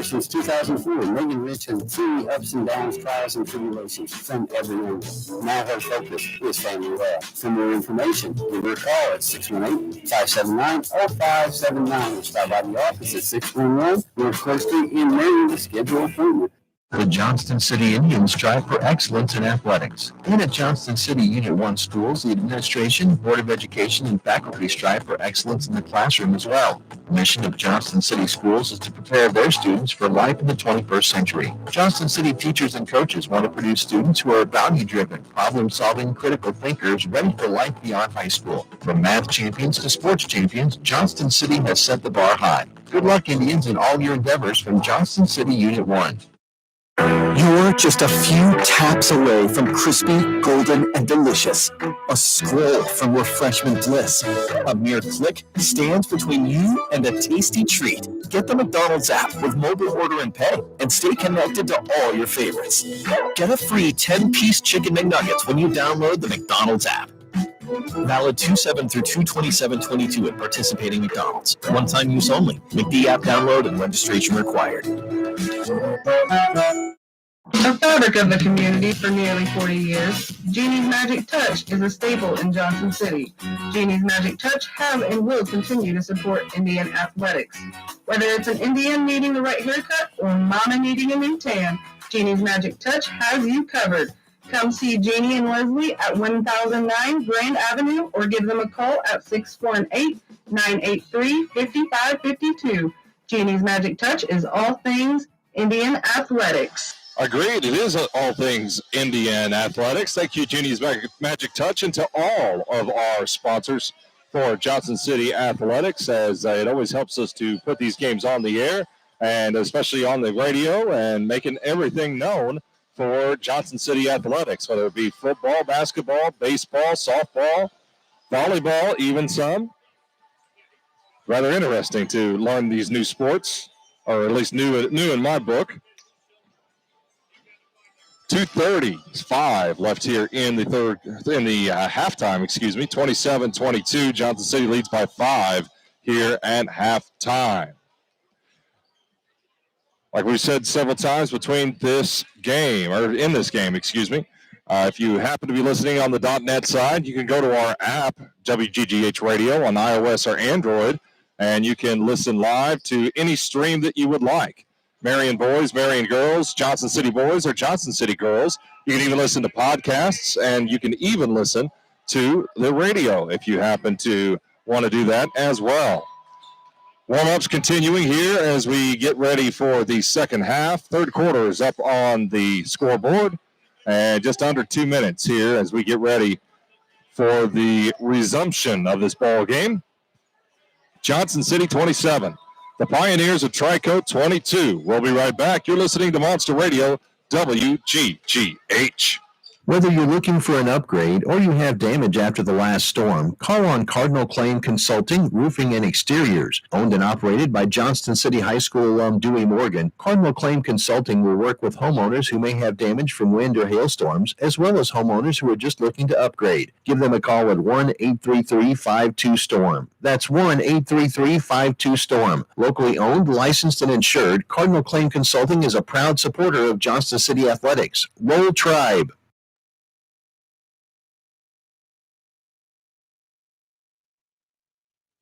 Since 2004, Megan Rich has seen the ups and downs, trials, and tribulations from every angle. Now her focus is family law. For more information, give her a call at 618-579-0579 or stop by the office at 611 North Coast Street in Marion to schedule an appointment. The Johnston City Indians strive for excellence in athletics. And at Johnston City Unit 1 schools, the administration, Board of Education, and faculty strive for excellence in the classroom as well. The mission of Johnston City schools is to prepare their students for life in the 21st century. Johnston City teachers and coaches want to produce students who are value-driven, problem-solving, critical thinkers ready for life beyond high school. From math champions to sports champions, Johnston City has set the bar high. Good luck, Indians, in all your endeavors from Johnston City Unit 1. You're just a few taps away from crispy, golden, and delicious. A scroll from refreshment bliss. A mere click stands between you and a tasty treat. Get the McDonald's app with mobile order and pay and stay connected to all your favorites. Get a free 10-piece chicken McNuggets when you download the McDonald's app. Valid 2/7 through 2/27/22 at participating McDonald's. One-time use only. McD app download and registration required. A fabric of the community for nearly 40 years, Jeannie's Magic Touch is a staple in Johnson City. Jeannie's Magic Touch have and will continue to support Indian athletics. Whether it's an Indian needing the right haircut or mama needing a new tan, Jeannie's Magic Touch has you covered. Come see Jeannie and Leslie at 1009 Grand Avenue or give them a call at 618-983-5552. Jeannie's Magic Touch is all things Indian athletics. Agreed. It is all things Indian athletics. Thank you, Jeannie's Magic Touch, and to all of our sponsors for Johnson City Athletics, as it always helps us to put these games on the air, and especially on the radio, and making everything known for Johnson City Athletics, whether it be football, basketball, baseball, softball, volleyball, even some. Rather interesting to learn these new sports, or at least new in my book. 2:35 left here in the halftime, 27-22. Johnson City leads by 5 here at halftime. Like we said several times between this game, or in this game, if you happen to be listening on the .net side, you can go to our app, WGGH Radio, on iOS or Android, and you can listen live to any stream that you would like. Marion boys, Marion girls, Johnson City boys, or Johnson City girls. You can even listen to podcasts, and you can even listen to the radio if you happen to want to do that as well. Warm-ups continuing here as we get ready for the second half. Third quarter is up on the scoreboard, and just under 2 minutes here as we get ready for the resumption of this ball game. Johnson City 27. The Pioneers of Trico 22. We'll be right back. You're listening to Monster Radio, WGGH. Whether you're looking for an upgrade or you have damage after the last storm, call on Cardinal Claim Consulting, Roofing and Exteriors. Owned and operated by Johnston City High School alum Dewey Morgan, Cardinal Claim Consulting will work with homeowners who may have damage from wind or hailstorms, as well as homeowners who are just looking to upgrade. Give them a call at 1-833-52-STORM. That's 1-833-52-STORM. Locally owned, licensed, and insured, Cardinal Claim Consulting is a proud supporter of Johnston City Athletics. Roll Tribe!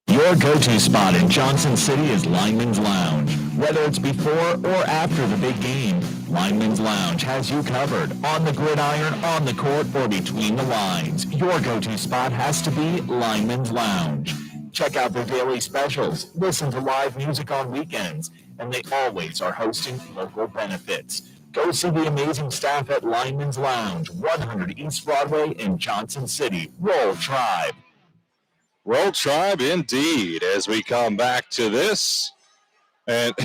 Your go-to spot in Johnson City is Lineman's Lounge. Whether it's before or after the big game, Lineman's Lounge has you covered. On the gridiron, on the court, or between the lines, your go-to spot has to be Lineman's Lounge. Check out their daily specials, listen to live music on weekends, and they always are hosting local benefits. Go see the amazing staff at Lineman's Lounge, 100 East Broadway in Johnson City. Roll Tribe! Roll Tribe indeed, as we come back to this. And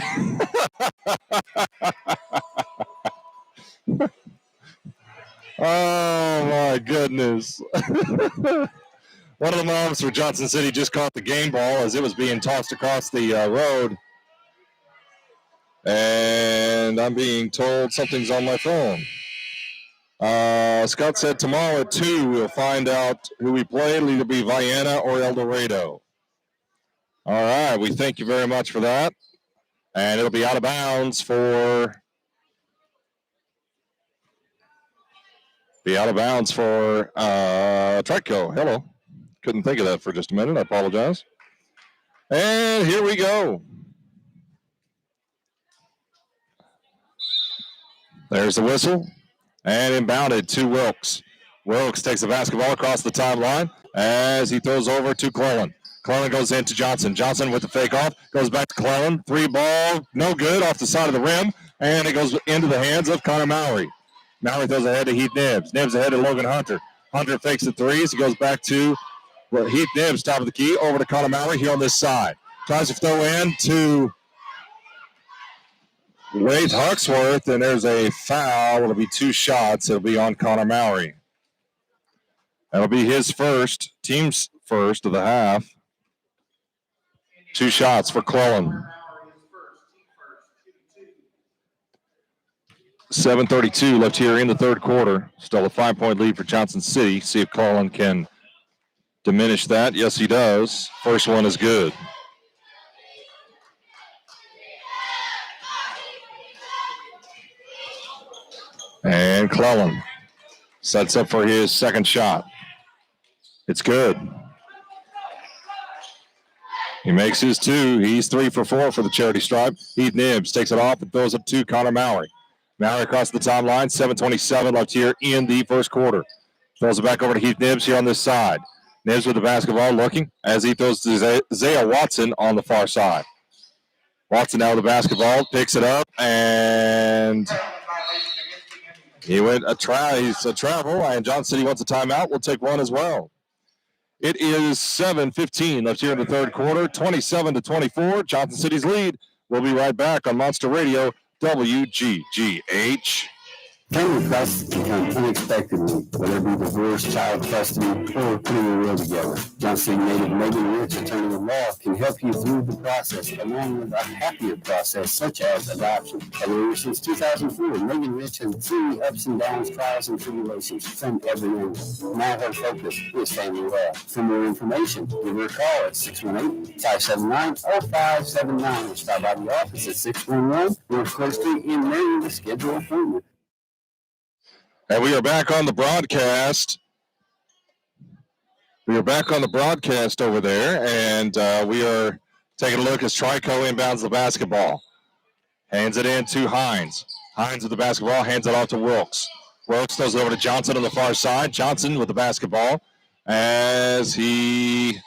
oh my goodness. One of the moms for Johnson City just caught the game ball as it was being tossed across the road. And I'm being told something's on my phone. Scott said tomorrow at 2 we'll find out who we play. It'll either be Vienna or El Dorado. All right, we thank you very much for that. And it'll be out of bounds for Trico. Hello. Couldn't think of that for just a minute. I apologize. And here we go. There's the whistle. And inbounded to Wilkes. Wilkes takes the basketball across the timeline as he throws over to Clellan. Clellan goes into Johnson. Johnson with the fake off. Goes back to Clellan. 3 ball. No good off the side of the rim. And it goes into the hands of Connor Mowry. Mowry throws ahead to Heath Nibbs. Nibbs ahead to Logan Hunter. Hunter fakes the threes. He goes back to Heath Nibbs, top of the key. Over to Connor Mowry here on this side. Tries to throw in to Wade Huxworth, and there's a foul. It'll be 2 shots. It'll be on Connor Mowry. That'll be his first, team's first of the half. 2 shots for Clellan. 7:32 left here in the third quarter. Still a 5-point lead for Johnson City. See if Clellan can diminish that. Yes, he does. First one is good. And Clellan sets up for his second shot. It's good. He makes his 2. He's 3 for 4 for the charity stripe. Heath Nibbs takes it off and throws it to Connor Mowry. Mowry across the timeline. 7:27 left here in the first quarter. Throws it back over to Heath Nibbs here on this side. Nibbs with the basketball looking as he throws to Isaiah Watson on the far side. Watson now with the basketball, picks it up, and he went he's a travel, and Johnson City wants a timeout. We'll take one as well. It is 7:15 left here in the third quarter, 27-24. Johnson City's lead. We'll be right back on Monster Radio, WGGH. Family crises can come unexpectedly, whether it be divorce, child custody, or putting a will together. Johnson City native Megan Rich, attorney at law, can help you through the process, along with a happier process, such as adoption. A lawyer since 2004, Megan Rich has seen the ups and downs, trials, and tribulations from every angle. Now her focus is family law. For more information, give her a call at 618-579-0579 or stop by the office at 611 North Court Street in Marion to schedule an appointment. And we are back on the broadcast. We are back on the broadcast over there, and we are taking a look as Trico inbounds the basketball. Hands it in to Hines. Hines with the basketball, hands it off to Wilkes. Wilkes throws it over to Johnson on the far side. Johnson with the basketball as he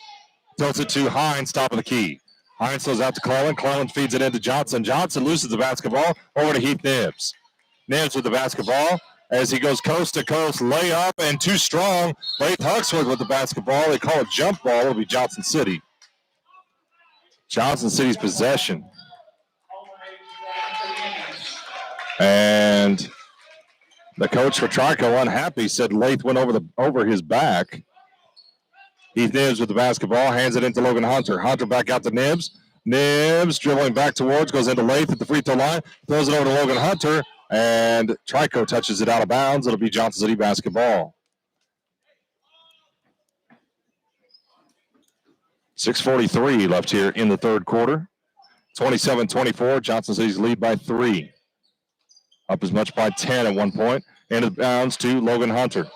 throws it to Hines, top of the key. Hines throws out to Clellan. Clellan feeds it into Johnson. Johnson loses the basketball over to Heath Nibbs. Nibbs with the basketball as he goes coast to coast, layup, and too strong. Laith Huxford with the basketball. They call it jump ball. It'll be Johnson City. Johnson City's possession. And the coach for Trico, unhappy, said Laith went over his back. Heath Nibbs with the basketball, hands it into Logan Hunter. Hunter back out to Nibbs. Nibbs dribbling back towards, goes into Laith at the free throw line, throws it over to Logan Hunter. And Trico touches it out of bounds. It'll be Johnson City basketball. 6:43 left here in the third quarter. 27-24. Johnson City's lead by 3. Up as much by 10 at one point. Into bounds to Logan Hunter.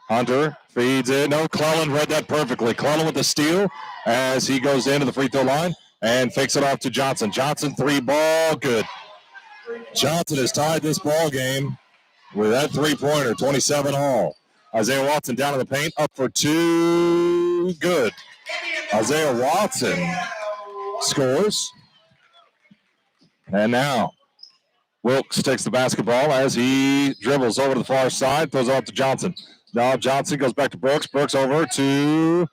Hunter feeds it. No, Clellan read that perfectly. Clellan with the steal as he goes into the free throw line and fakes it off to Johnson. Johnson, 3 ball, good. Johnson has tied this ball game with that 3-pointer, 27 all. Isaiah Watson down in the paint, up for 2, good. Isaiah Watson scores. And now Wilkes takes the basketball as he dribbles over to the far side, throws it off to Johnson. Now Johnson goes back to Brooks. Brooks over to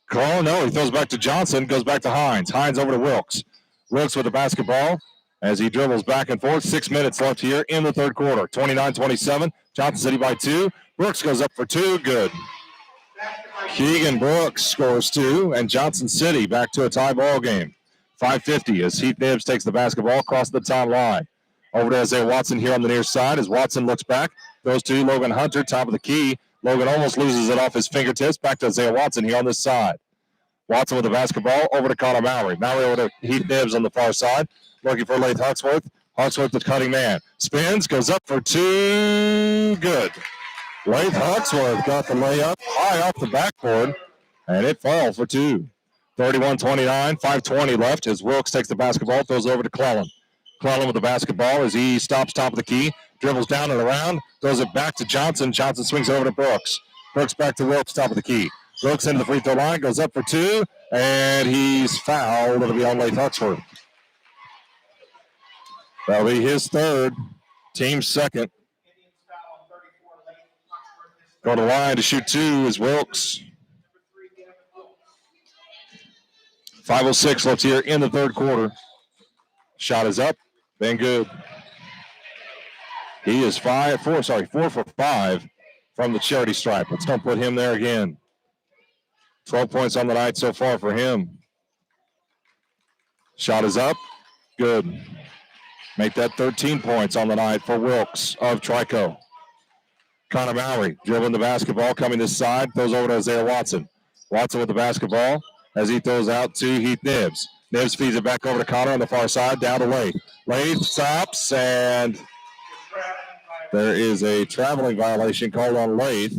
Cole. No, he throws back to Johnson, goes back to Hines. Hines over to Wilkes. Wilkes with the basketball as he dribbles back and forth. 6 minutes left here in the third quarter. 29-27. Johnson City by 2. Brooks goes up for 2. Good. Keegan Brooks scores 2, and Johnson City back to a tie ball game. 5:50 as Heath Nibbs takes the basketball across the timeline. Over to Isaiah Watson here on the near side as Watson looks back. Goes to Logan Hunter, top of the key. Logan almost loses it off his fingertips. Back to Isaiah Watson here on this side. Watson with the basketball over to Connor Mowry. Mowry over to Heath Nibbs on the far side. Looking for Lath Hawksworth. Hawksworth the cutting man. Spins, goes up for two. Good. Lath Hawksworth got the layup high off the backboard, and it fell for two. 31-29, 5:20 left as Wilkes takes the basketball, throws over to Clellan. Clellan with the basketball as he stops top of the key, dribbles down and around, throws it back to Johnson. Johnson swings over to Brooks. Brooks back to Wilkes, top of the key. Wilkes into the free throw line, goes up for two, and he's fouled. It'll be on Lath Hawksworth. That'll be his third, team's second. Go to the line to shoot two is Wilkes. 5:06 left here in the third quarter. Shot is up, been good. He is 4 for 5 from the charity stripe. Let's don't put him there again. 12 points on the night so far for him. Shot is up, good. Make that 13 points on the night for Wilkes of Trico. Connor Mowry dribbling the basketball, coming this side, throws over to Isaiah Watson. Watson with the basketball as he throws out to Heath Nibbs. Nibbs feeds it back over to Connor on the far side, down to Lath. Lath stops, and there is a traveling violation called on Lath.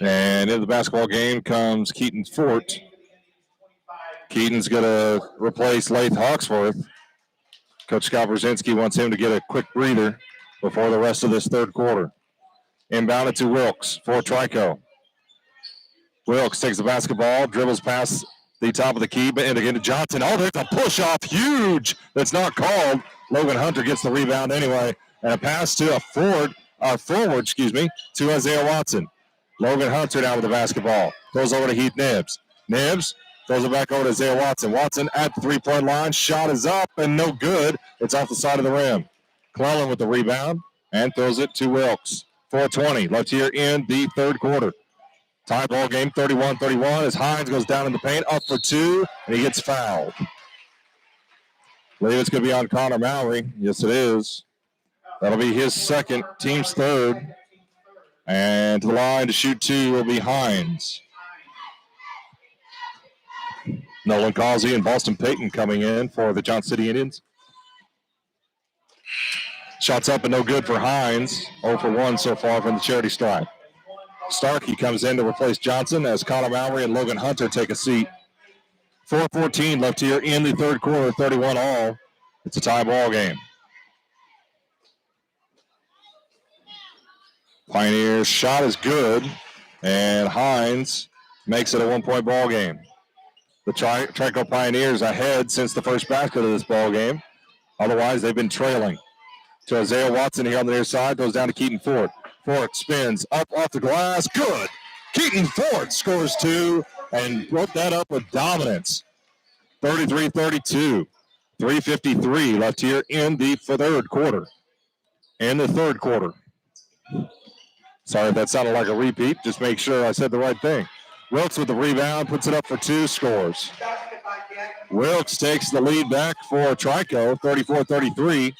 And in the basketball game comes Keaton Fort. Keaton's going to replace Lath Hawksworth. Coach Scott Brzezinski wants him to get a quick breather before the rest of this third quarter. Inbounded to Wilkes for Trico. Wilkes takes the basketball, dribbles past the top of the key, and again to Johnson. Oh, there's a push-off, huge. That's not called. Logan Hunter gets the rebound anyway, and a pass to a forward, to Isaiah Watson. Logan Hunter down with the basketball. Goes over to Heath Nibbs. Nibbs throws it back over to Isaiah Watson. Watson at the three-point line. Shot is up and no good. It's off the side of the rim. Clellan with the rebound and throws it to Wilkes. 4:20 left here in the third quarter. Tie ball game, 31-31 as Hines goes down in the paint, up for two, and he gets fouled. I believe it's going to be on Connor Mowry. Yes, it is. That'll be his second, team's third. And to the line to shoot two will be Hines. Nolan Causey and Boston Payton coming in for the Johnson City Indians. Shots up and no good for Hines. 0 for 1 so far from the charity stripe. Starkey comes in to replace Johnson as Connor Mowry and Logan Hunter take a seat. 4:14 left here in the third quarter, 31 all. It's a tie ball game. Pioneers shot is good, and Hines makes it a 1-point ball game. The Trico Pioneers ahead since the first basket of this ball game. Otherwise, they've been trailing. To Isaiah Watson here on the near side, goes down to Keaton Ford. Ford spins up off the glass. Good. Keaton Ford scores two and broke that up with dominance. 33-32. 3:53 left here in the third quarter. Sorry if that sounded like a repeat. Just make sure I said the right thing. Wilkes with the rebound, puts it up for two, scores. Wilkes takes the lead back for Trico, 34-33,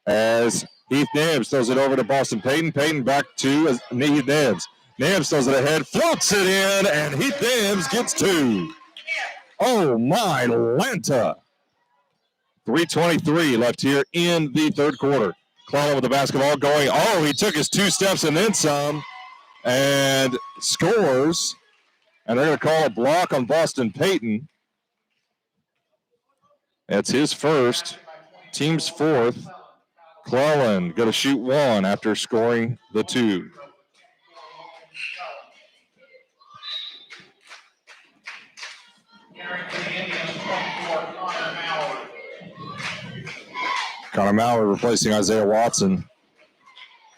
as Heath Nibbs throws it over to Boston Payton. Payton back to Heath Nibbs. Nibbs throws it ahead, floats it in, and Heath Nibbs gets two. Oh, my Lanta. 3:23 left here in the third quarter. Clellan with the basketball going. Oh, he took his 2 steps and then some and scores. And they're going to call a block on Boston Payton. That's his first, team's fourth. Clellan going to shoot one after scoring the 2. Connor Mowry replacing Isaiah Watson.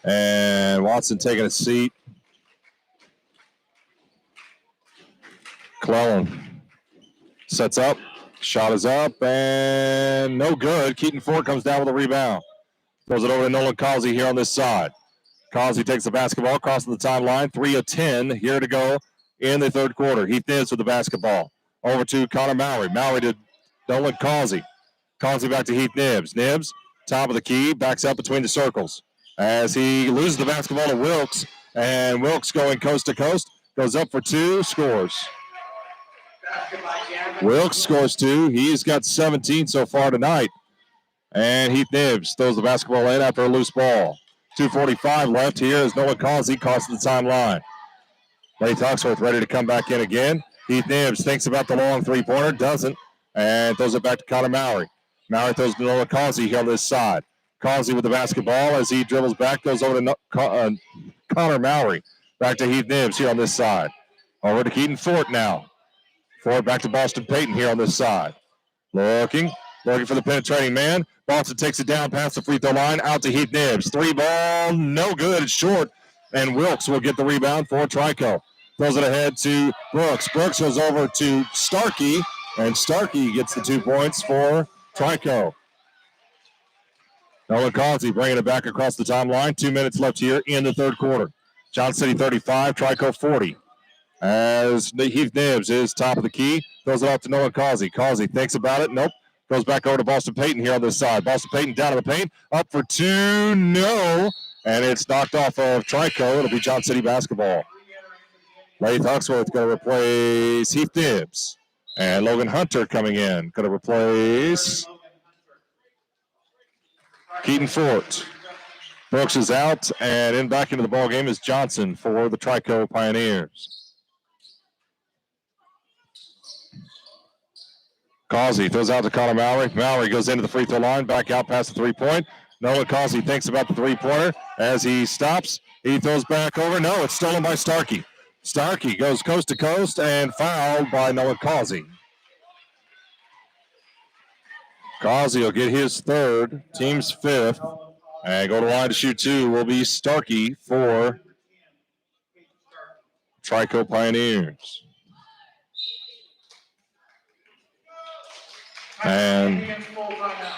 And Watson taking a seat. Clellan sets up. Shot is up and no good. Keaton Ford comes down with a rebound. Throws it over to Nolan Causey here on this side. Causey takes the basketball, crosses the timeline. 3 of 10 here to go in the third quarter. Heath Nibbs with the basketball. Over to Connor Mowry. Mowry to Nolan Causey. Causey back to Heath Nibbs. Nibbs, top of the key, backs up between the circles as he loses the basketball to Wilkes. And Wilkes going coast to coast, goes up for two, scores. Wilkes scores two. He's got 17 so far tonight. And Heath Nibbs throws the basketball in after a loose ball. 2:45 left here as Noah Causey crosses the timeline. Lake Hawksworth ready to come back in again. Heath Nibbs thinks about the long three-pointer, doesn't, and throws it back to Connor Mowry. Mowry throws to Noah Causey here on this side. Causey with the basketball as he dribbles back, goes over to Connor Mowry. Back to Heath Nibbs here on this side. Over to Keaton Fort now. Fort back to Boston Payton here on this side. Looking for the penetrating man. Boston takes it down past the free throw line, out to Heath Nibbs. Three ball, no good, it's short. And Wilkes will get the rebound for Trico. Throws it ahead to Brooks. Brooks goes over to Starkey, and Starkey gets the 2 points for Trico. Noah Causey bringing it back across the timeline. 2 minutes left here in the third quarter. Johnson City 35, Trico 40. As Heath Nibbs is top of the key, throws it off to Noah Causey. Causey thinks about it, nope. Goes back over to Boston Payton here on this side. Boston Payton down in the paint, up for two, no. And it's knocked off of Trico. It'll be Johnson City basketball. Lath Hawksworth going to replace Heath Nibbs. And Logan Hunter coming in. Going to replace Keaton Fort. Brooks is out, and in back into the ball game is Johnson for the Trico Pioneers. Causey throws out to Connor Mowry. Mowry goes into the free throw line, back out past the three-point. Noah Causey thinks about the three-pointer. As he stops, he throws back over. No, it's stolen by Starkey. Starkey goes coast to coast and fouled by Noah Causey. Causey will get his third, team's fifth, and go to line to shoot two will be Starkey for Trico Pioneers. And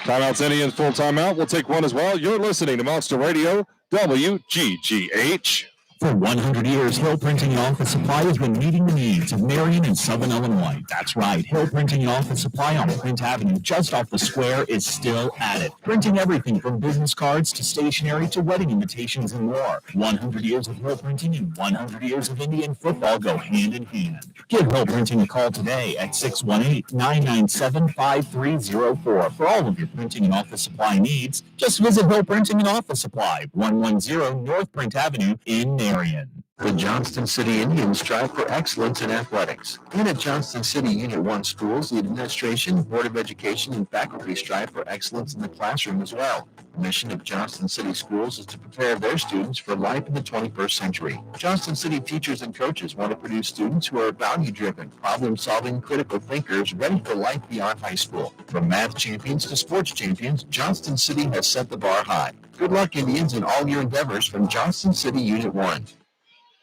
timeout's Indians full timeout. We'll take one as well. You're listening to Monster Radio, WGGH. For 100 years, Hill Printing and Office Supply has been meeting the needs of Marion and Southern Illinois. That's right, Hill Printing and Office Supply on Print Avenue, just off the square, is still at it. Printing everything from business cards to stationery to wedding invitations and more. 100 years of Hill Printing and 100 years of Indian football go hand in hand. Give Hill Printing a call today at 618-997-5304. For all of your printing and office supply needs, just visit Hill Printing and Office Supply, 110 North Print Avenue in Marion. The Johnston City Indians strive for excellence in athletics. And at Johnston City Unit 1 schools, the administration, Board of Education, and faculty strive for excellence in the classroom as well. The mission of Johnston City Schools is to prepare their students for life in the 21st century. Johnston City teachers and coaches want to produce students who are value-driven, problem-solving, critical thinkers ready for life beyond high school. From math champions to sports champions, Johnston City has set the bar high. Good luck, Indians, in all your endeavors from Johnston City Unit 1.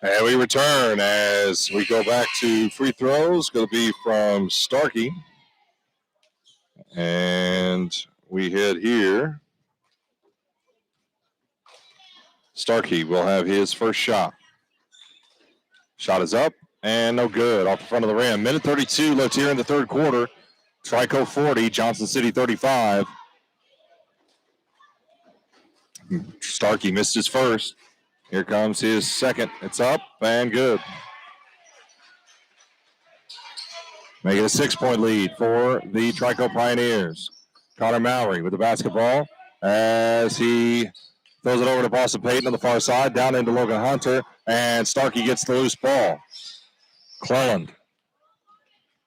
And we return as we go back to free throws. Going to be from Starkey. And we head here. Starkey will have his first shot. Shot is up and no good. Off the front of the rim. Minute 32 left here in the third quarter. Trico 40, Johnson City 35. Starkey missed his first. Here comes his second. It's up and good. Make it a 6-point lead for the Trico Pioneers. Connor Mowry with the basketball as he throws it over to Boston Payton on the far side, down into Logan Hunter, and Starkey gets the loose ball. Cleland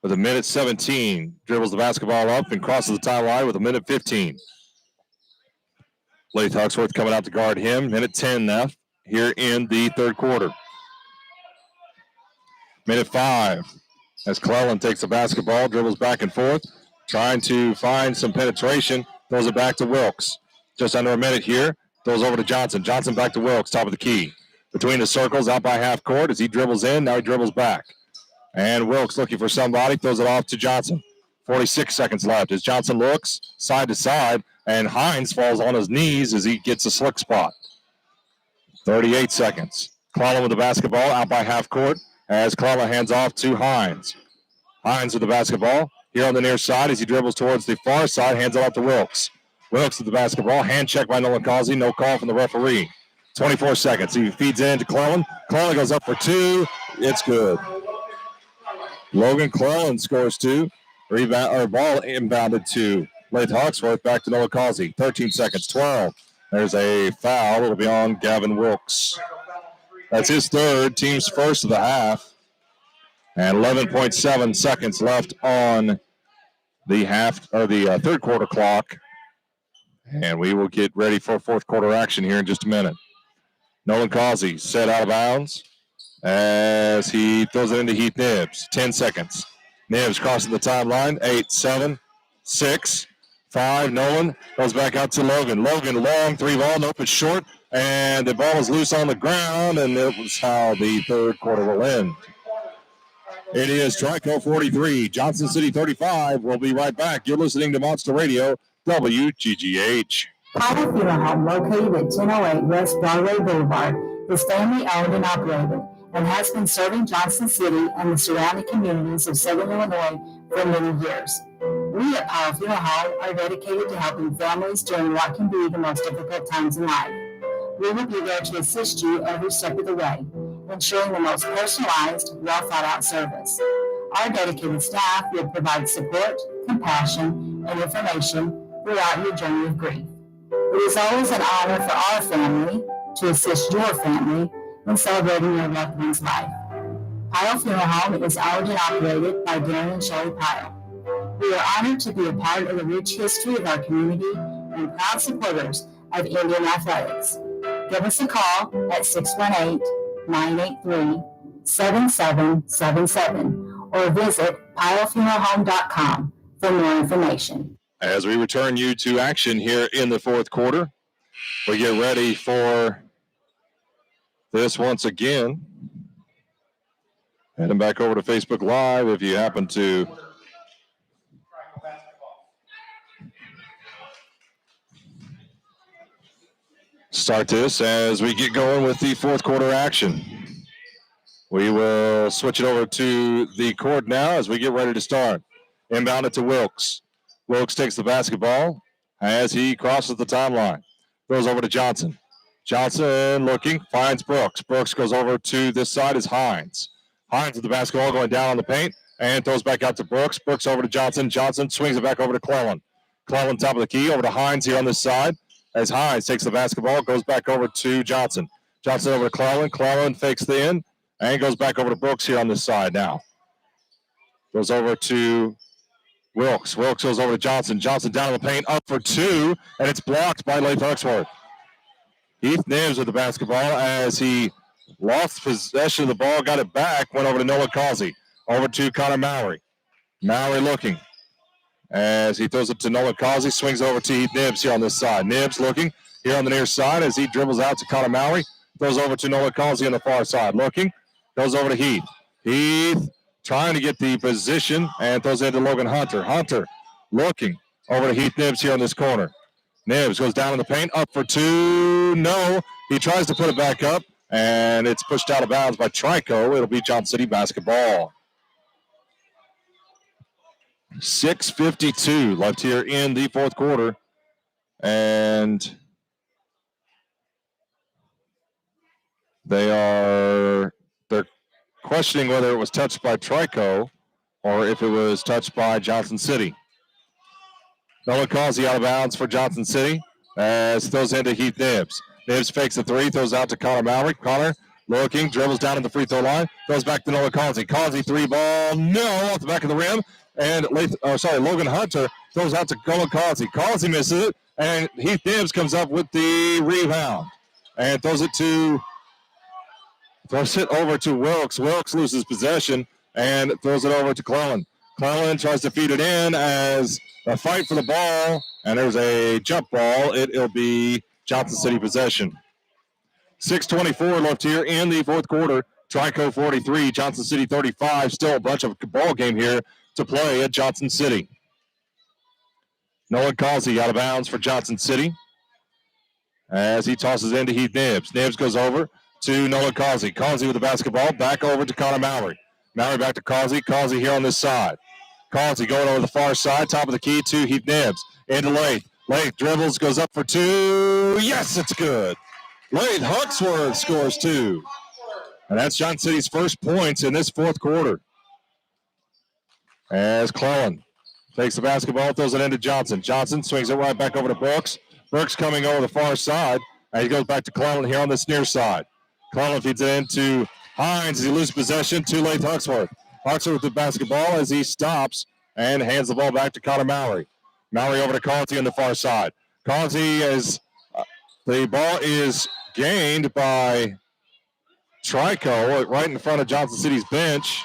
with a minute 17, dribbles the basketball up and crosses the timeline with a minute 15. Lath Hawksworth coming out to guard him. Minute 10 now here in the third quarter. Minute 5 as Cleland takes the basketball, dribbles back and forth, trying to find some penetration, throws it back to Wilkes. Just under a minute here, throws over to Johnson. Johnson back to Wilkes, top of the key. Between the circles, out by half court as he dribbles in, now he dribbles back. And Wilkes looking for somebody, throws it off to Johnson. 46 seconds left as Johnson looks side to side, and Hines falls on his knees as he gets a slick spot. 38 seconds. Cleland with the basketball out by half court as Cleland hands off to Hines. Hines with the basketball, here on the near side as he dribbles towards the far side, hands it off to Wilkes. Wilkes with the basketball, hand check by Nolan Causey, no call from the referee. 24 seconds. He feeds in to Clellan. Clellan goes up for two. It's good. Logan Clellan scores two. Rebound or ball inbounded to Lath Hawksworth. Back to Nolan Causey. 13 seconds. 12. There's a foul. It'll be on Gavin Wilkes. That's his third, team's first of the half. And 11.7 seconds left on the third quarter clock. And we will get ready for fourth quarter action here in just a minute. Nolan Causey set out of bounds as he throws it into Heath Nibbs. 10 seconds. Nibbs crossing the timeline. 8, 7, 6, 5. Nolan goes back out to Logan. Logan, long three ball. Nope, it's short. And the ball is loose on the ground, and it was how the third quarter will end. It is Trico 43, Johnson City 35. We'll be right back. You're listening to Monster Radio, WGGH. Pilot Funeral Home, located at 1008 West Broadway Boulevard, is family-owned and operated and has been serving Johnson City and the surrounding communities of Southern Illinois for many years. We at Pilot Funeral Home are dedicated to helping families during what can be the most difficult times in life. We will be there to assist you every step of the way, ensuring the most personalized, well-thought-out service. Our dedicated staff will provide support, compassion, and information throughout your journey of grief. It is always an honor for our family to assist your family in celebrating your loved one's life. Pyle Funeral Home is owned and operated by Darren and Shelley Pyle. We are honored to be a part of the rich history of our community and proud supporters of Indian athletics. Give us a call at 618-983-7777 or visit pylefuneralhome.com for more information. As we return you to action here in the fourth quarter, we get ready for this once again. Heading back over to Facebook Live if you happen to start this as we get going with the fourth quarter action. We will switch it over to the court now as we get ready to start. Inbound it to Wilkes. Wilkes takes the basketball as he crosses the timeline. Goes over to Johnson. Johnson looking, finds Brooks. Brooks goes over to this side is Hines. Hines with the basketball going down on the paint and throws back out to Brooks. Brooks over to Johnson. Johnson swings it back over to Clellan. Clellan top of the key over to Hines here on this side. As Hines takes the basketball, goes back over to Johnson. Johnson over to Clellan. Clellan fakes the in and goes back over to Brooks here on this side now. Goes over to Wilkes. Wilkes goes over to Johnson. Johnson down in the paint, up for two, and it's blocked by Lath Hawksworth. Heath Nibbs with the basketball as he lost possession of the ball, got it back, went over to Nolan Causey. Over to Connor Mowry. Mowry looking as he throws it to Nolan Causey, swings over to Heath Nibbs here on this side. Nibbs looking here on the near side as he dribbles out to Connor Mowry. Throws over to Nolan Causey on the far side. Looking, goes over to Heath. Heath trying to get the position and throws it into Logan Hunter. Hunter looking over to Heath Nibbs here on this corner. Nibbs goes down in the paint, up for two. No, he tries to put it back up, and it's pushed out of bounds by Trico. It'll be Johnson City basketball. 6:52 left here in the fourth quarter, and they're questioning whether it was touched by Trico or if it was touched by Johnson City. Nolan Causey out of bounds for Johnson City as throws into Heath Nibbs. Nibbs fakes the three, throws out to Connor Mowry. Connor looking, dribbles down at the free throw line, goes back to Nolan Causey. Causey three ball, no, off the back of the rim. And Logan Hunter throws out to Nolan Causey. Causey misses it, and Heath Nibbs comes up with the rebound and throws it over to Wilkes. Wilkes loses possession and throws it over to Clellan. Clellan tries to feed it in as a fight for the ball, and there's a jump ball. It'll be Johnson City possession. 6:24 left here in the fourth quarter. Trico 43, Johnson City 35. Still a bunch of ball game here to play at Johnson City. Nolan Causey out of bounds for Johnson City as he tosses into Heath Nibbs. Nibbs goes over to Nolan Causey. Causey with the basketball, back over to Connor Mowry. Mowry back to Causey. Causey here on this side. Causey going over the far side, top of the key to Heath Nibbs. Into Lath. Lath dribbles, goes up for two. Yes, it's good. Lath Huxworth scores 2. And that's Johnson City's first points in this fourth quarter. As Clellan takes the basketball, throws it into Johnson. Johnson swings it right back over to Brooks. Brooks coming over the far side. And he goes back to Clellan here on this near side. Clellan feeds it into Hines as he loses possession to Lath Huxworth. Huxworth with the basketball as he stops and hands the ball back to Connor Mallory. Mallory over to Causey on the far side. Causey is the ball is gained by Trico right in front of Johnson City's bench.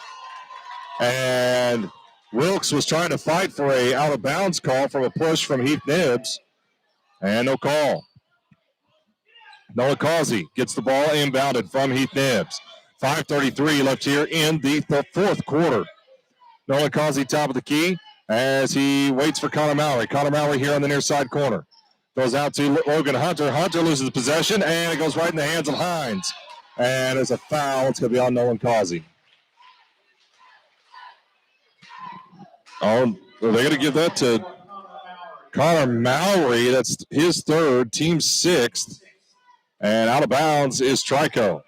And Wilkes was trying to fight for a out-of-bounds call from a push from Heath Nibbs. And no call. Noah Causey gets the ball inbounded from Heath Nibbs. 5:33 left here in the fourth quarter. Noah Causey top of the key as he waits for Connor Mallory. Connor Mallory here on the near side corner. Goes out to Logan Hunter. Hunter loses possession, and it goes right in the hands of Hines. And it's a foul. It's going to be on Nolan Causey. Oh, they're going to give that to Connor Mallory. That's his third, team sixth. And out of bounds is Trico.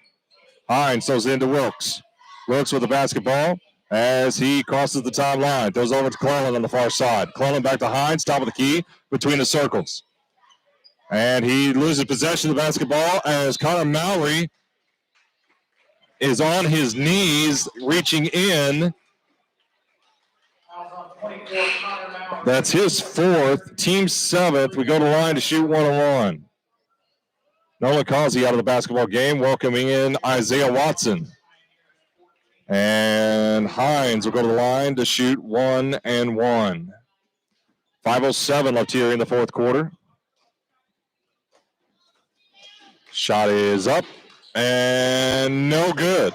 Hines throws it into Wilkes. Wilkes with the basketball as he crosses the timeline. Throws over to Clellan on the far side. Clellan back to Hines, top of the key, between the circles. And he loses possession of the basketball as Connor Mallory is on his knees, reaching in. That's his fourth, team seventh. We go to the line to shoot 1-on-1. Nolan Causey out of the basketball game, welcoming in Isaiah Watson. And Hines will go to the line to shoot 1-and-1. 5:07 left here in the fourth quarter. Shot is up and no good.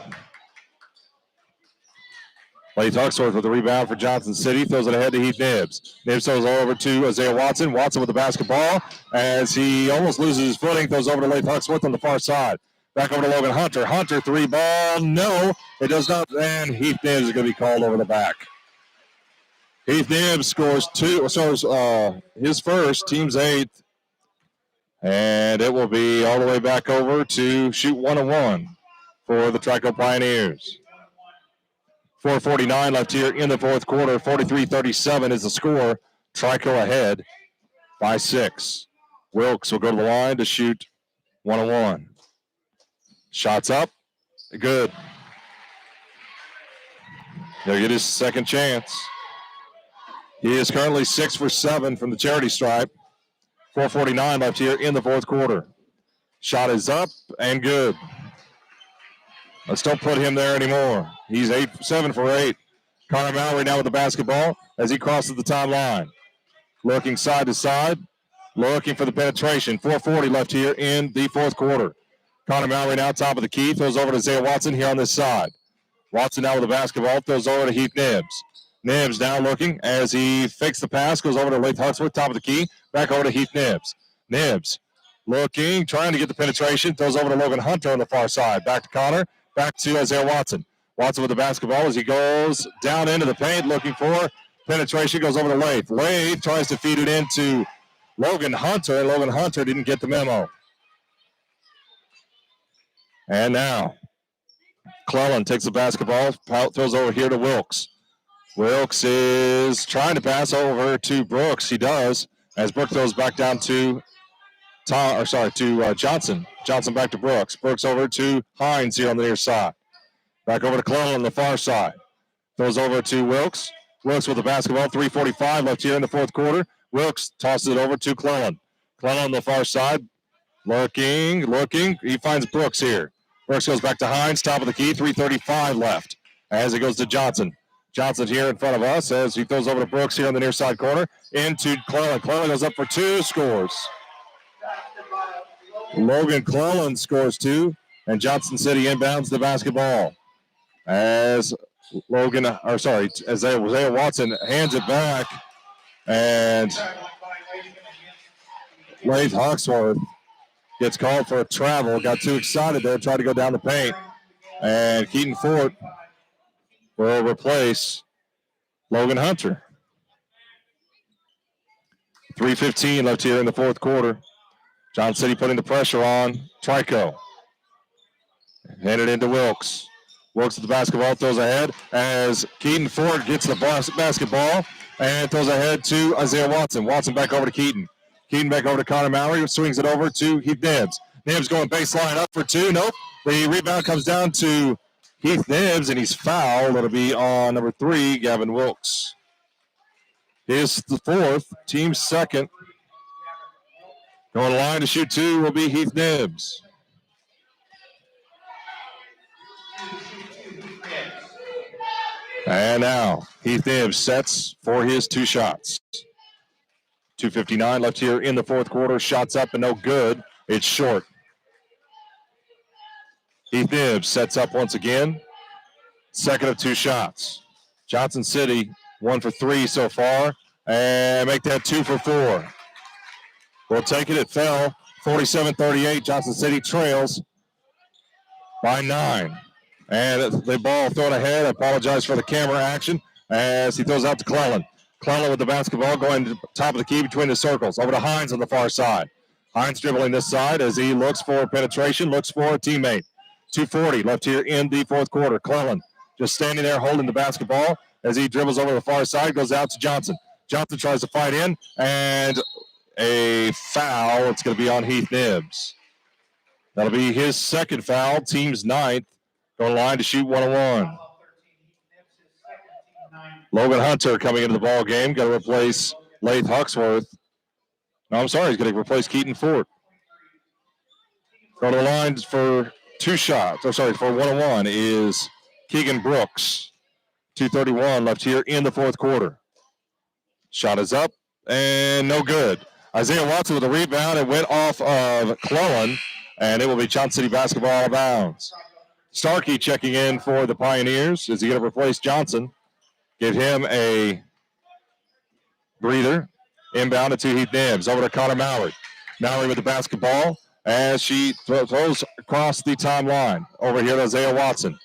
Lath Huxworth with the rebound for Johnson City. Throws it ahead to Heath Nibbs. Nibbs throws it over to Isaiah Watson. Watson with the basketball as he almost loses his footing. Throws over to Lath Huxworth on the far side. Back over to Logan Hunter. Hunter, three ball. No, it does not. And Heath Nibbs is going to be called over the back. Heath Nibbs scores his first, team's eighth. And it will be all the way back over to shoot 1-on-1 for the Trico Pioneers. 4:49 left here in the fourth quarter. 43-37 is the score. Trico ahead by 6. Wilkes will go to the line to shoot 1-on-1. Shots up. Good. He'll get his second chance. He is currently 6 for 7 from the charity stripe. 4:49 left here in the fourth quarter. Shot is up and good. Let's don't put him there anymore. He's 7 for 8. Connor Mallory now with the basketball as he crosses the timeline. Looking side to side, looking for the penetration. 4:40 left here in the fourth quarter. Connor Mallory now top of the key, throws over to Isaiah Watson here on this side. Watson now with the basketball, throws over to Heath Nibbs. Nibbs now looking as he fakes the pass, goes over to Lath Huxworth, top of the key, back over to Heath Nibbs. Nibbs looking, trying to get the penetration, throws over to Logan Hunter on the far side. Back to Connor, back to Isaiah Watson. Watson with the basketball as he goes down into the paint, looking for penetration, goes over to Lath. Lath tries to feed it into Logan Hunter, and Logan Hunter didn't get the memo. And now, Clellan takes the basketball, throws over here to Wilkes. Wilkes is trying to pass over to Brooks. He does, as Brooks throws back down to Johnson. Johnson back to Brooks. Brooks over to Hines here on the near side. Back over to Clellan on the far side. Throws over to Wilkes. Wilkes with the basketball. 3:45 left here in the fourth quarter. Wilkes tosses it over to Clellan. Clellan on the far side. Looking. He finds Brooks here. Brooks goes back to Hines, top of the key. 3:35 left as it goes to Johnson. Johnson here in front of us as he throws over to Brooks here on the near side corner. Into Clellan. Clellan goes up for 2, scores. Logan Clellan scores 2, and Johnson City inbounds the basketball. As Isaiah Watson hands it back, and Lath Huxworth gets called for a travel. Got too excited there, tried to go down the paint, and Keaton Fort will replace Logan Hunter. 3:15 left here in the fourth quarter. Johnson City putting the pressure on Trico. Handed into Wilkes. Wilkes with the basketball, throws ahead as Keaton Ford gets the basketball and throws ahead to Isaiah Watson. Watson back over to Keaton. Keaton back over to Connor Mallory, swings it over to Heath Nibbs. Nibbs going baseline up for two. Nope. The rebound comes down to Heath Nibbs, and he's fouled. It'll be on number 3, Gavin Wilkes. His the fourth, team second. Going to line to shoot two will be Heath Nibbs. And now Heath Nibbs sets for his 2 shots. 2:59 left here in the fourth quarter. Shots up and no good. It's short. Heath Nibbs sets up once again. Second of 2 shots. Johnson City 1 for 3 so far. And make that 2 for 4. We'll take it. It fell. 47-38. Johnson City trails by 9. And the ball thrown ahead. I apologize for the camera action as he throws out to Clellan. Clellan with the basketball going to the top of the key between the circles. Over to Hines on the far side. Hines dribbling this side as he looks for penetration, looks for a teammate. 2:40 left here in the fourth quarter. Clellan just standing there holding the basketball as he dribbles over the far side, goes out to Johnson. Johnson tries to fight in, and a foul. It's going to be on Heath Nibbs. That'll be his second foul, team's 9th. Going line to shoot 1-1. Logan Hunter coming into the ball game. Got to replace Lath Huxworth. No, I'm sorry. He's going to replace Keaton Ford. Going to the line for 2 shots. For 1-1 is Keegan Brooks. 2:31 left here in the fourth quarter. Shot is up and no good. Isaiah Watson with a rebound. It went off of Clellan, and it will be Johnson City basketball out of bounds. Starkey checking in for the Pioneers. Is he going to replace Johnson? Give him a breather. Inbound to Heath Nibbs. Over to Connor Mallory. Mallory with the basketball as she throws across the timeline. Over here to Isaiah Watson.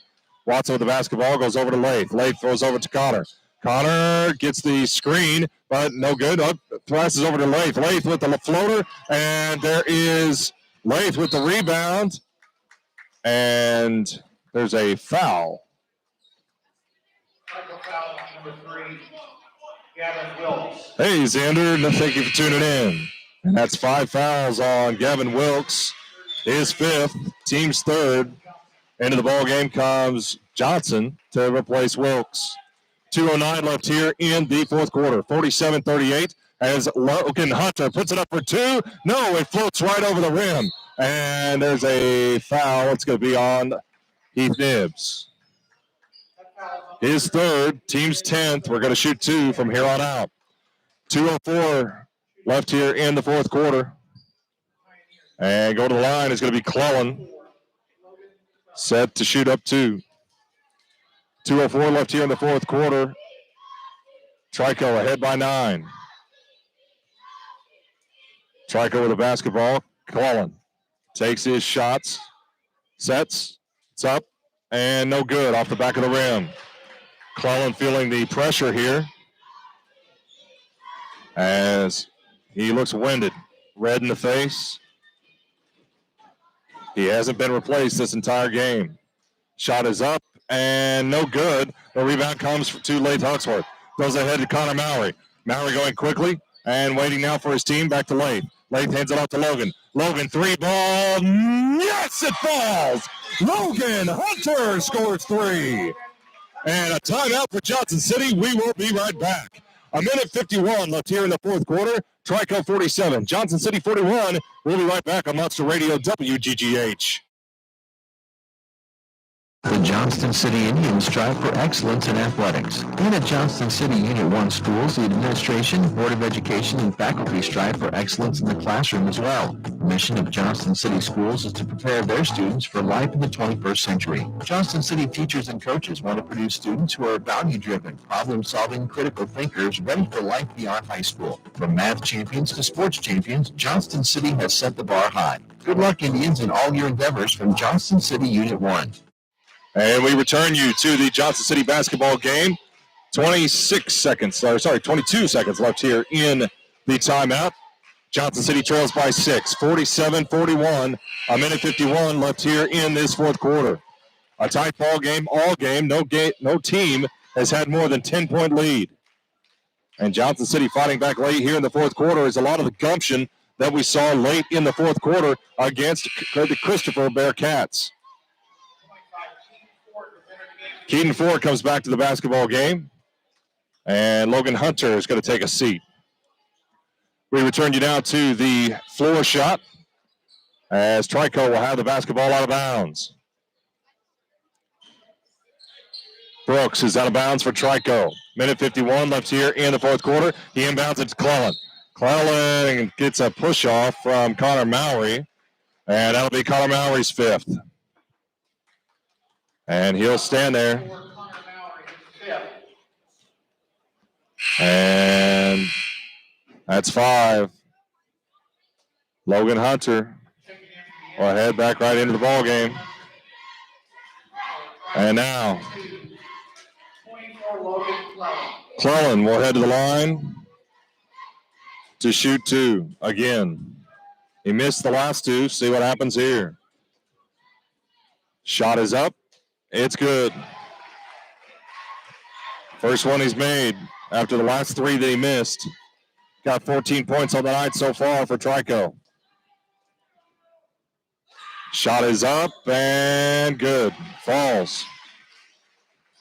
Watson with the basketball goes over to Lath. Lath throws over to Connor. Connor gets the screen, but no good. Passes over to Lath. Lath with the floater, and there is Lath with the rebound. And there's a foul. Hey, Xander, thank you for tuning in. And that's 5 fouls on Gavin Wilkes. His 5th, team's 3rd. Into the ball game comes Johnson to replace Wilkes. 2:09 left here in the fourth quarter. 47-38 as Logan Hunter puts it up for 2. No, it floats right over the rim. And there's a foul. It's going to be on Heath Nibbs. His 3rd, team's 10th. We're going to shoot 2 from here on out. 2:04 left here in the fourth quarter. And go to the line is going to be Clellan. Set to shoot up 2. 2:04 left here in the fourth quarter. Trico ahead by 9. Trico with the basketball. Clellan takes his shots. Sets. It's up. And no good off the back of the rim. Clellan feeling the pressure here as he looks winded. Red in the face. He hasn't been replaced this entire game. Shot is up and no good. The rebound comes to Lath Huxworth. Goes ahead to Connor Mallory. Mallory going quickly and waiting now for his team. Back to Lath. Lath hands it off to Logan. Logan, 3-ball. Yes, it falls. Logan Hunter scores 3. And a timeout for Johnson City. We will be right back. 1:51 left here in the fourth quarter. Trico 47, Johnson City 41. We'll be right back on Monster Radio WGGH. The Johnston City Indians strive for excellence in athletics. And at Johnston City Unit 1 schools, the administration, Board of Education, and faculty strive for excellence in the classroom as well. The mission of Johnston City schools is to prepare their students for life in the 21st century. Johnston City teachers and coaches want to produce students who are value-driven, problem-solving, critical thinkers, ready for life beyond high school. From math champions to sports champions, Johnston City has set the bar high. Good luck, Indians, in all your endeavors from Johnston City Unit 1. And we return you to the Johnson City basketball game. 22 seconds left here in the timeout. Johnson City trails by 6, 47-41. A minute 51 left here in this fourth quarter. A tight ball game, all game. No team has had more than 10-point lead. And Johnson City fighting back late here in the fourth quarter is a lot of the gumption that we saw late in the fourth quarter against the Christopher Bearcats. Keaton Ford comes back to the basketball game. And Logan Hunter is going to take a seat. We return you now to the floor shot as Trico will have the basketball out of bounds. Brooks is out of bounds for Trico. Minute 51 left here in the fourth quarter. He inbounds it to Clellan. Clellan gets a push off from Connor Mowry, and that'll be Connor Mowry's fifth. And he'll stand there. And that's 5. Logan Hunter will head back right into the ball game. And now Clellan will head to the line to shoot 2 again. He missed the last 2. See what happens here. Shot is up. It's good. First one he's made after the last 3 that he missed. Got 14 points on the night so far for Trico. Shot is up and good. Falls.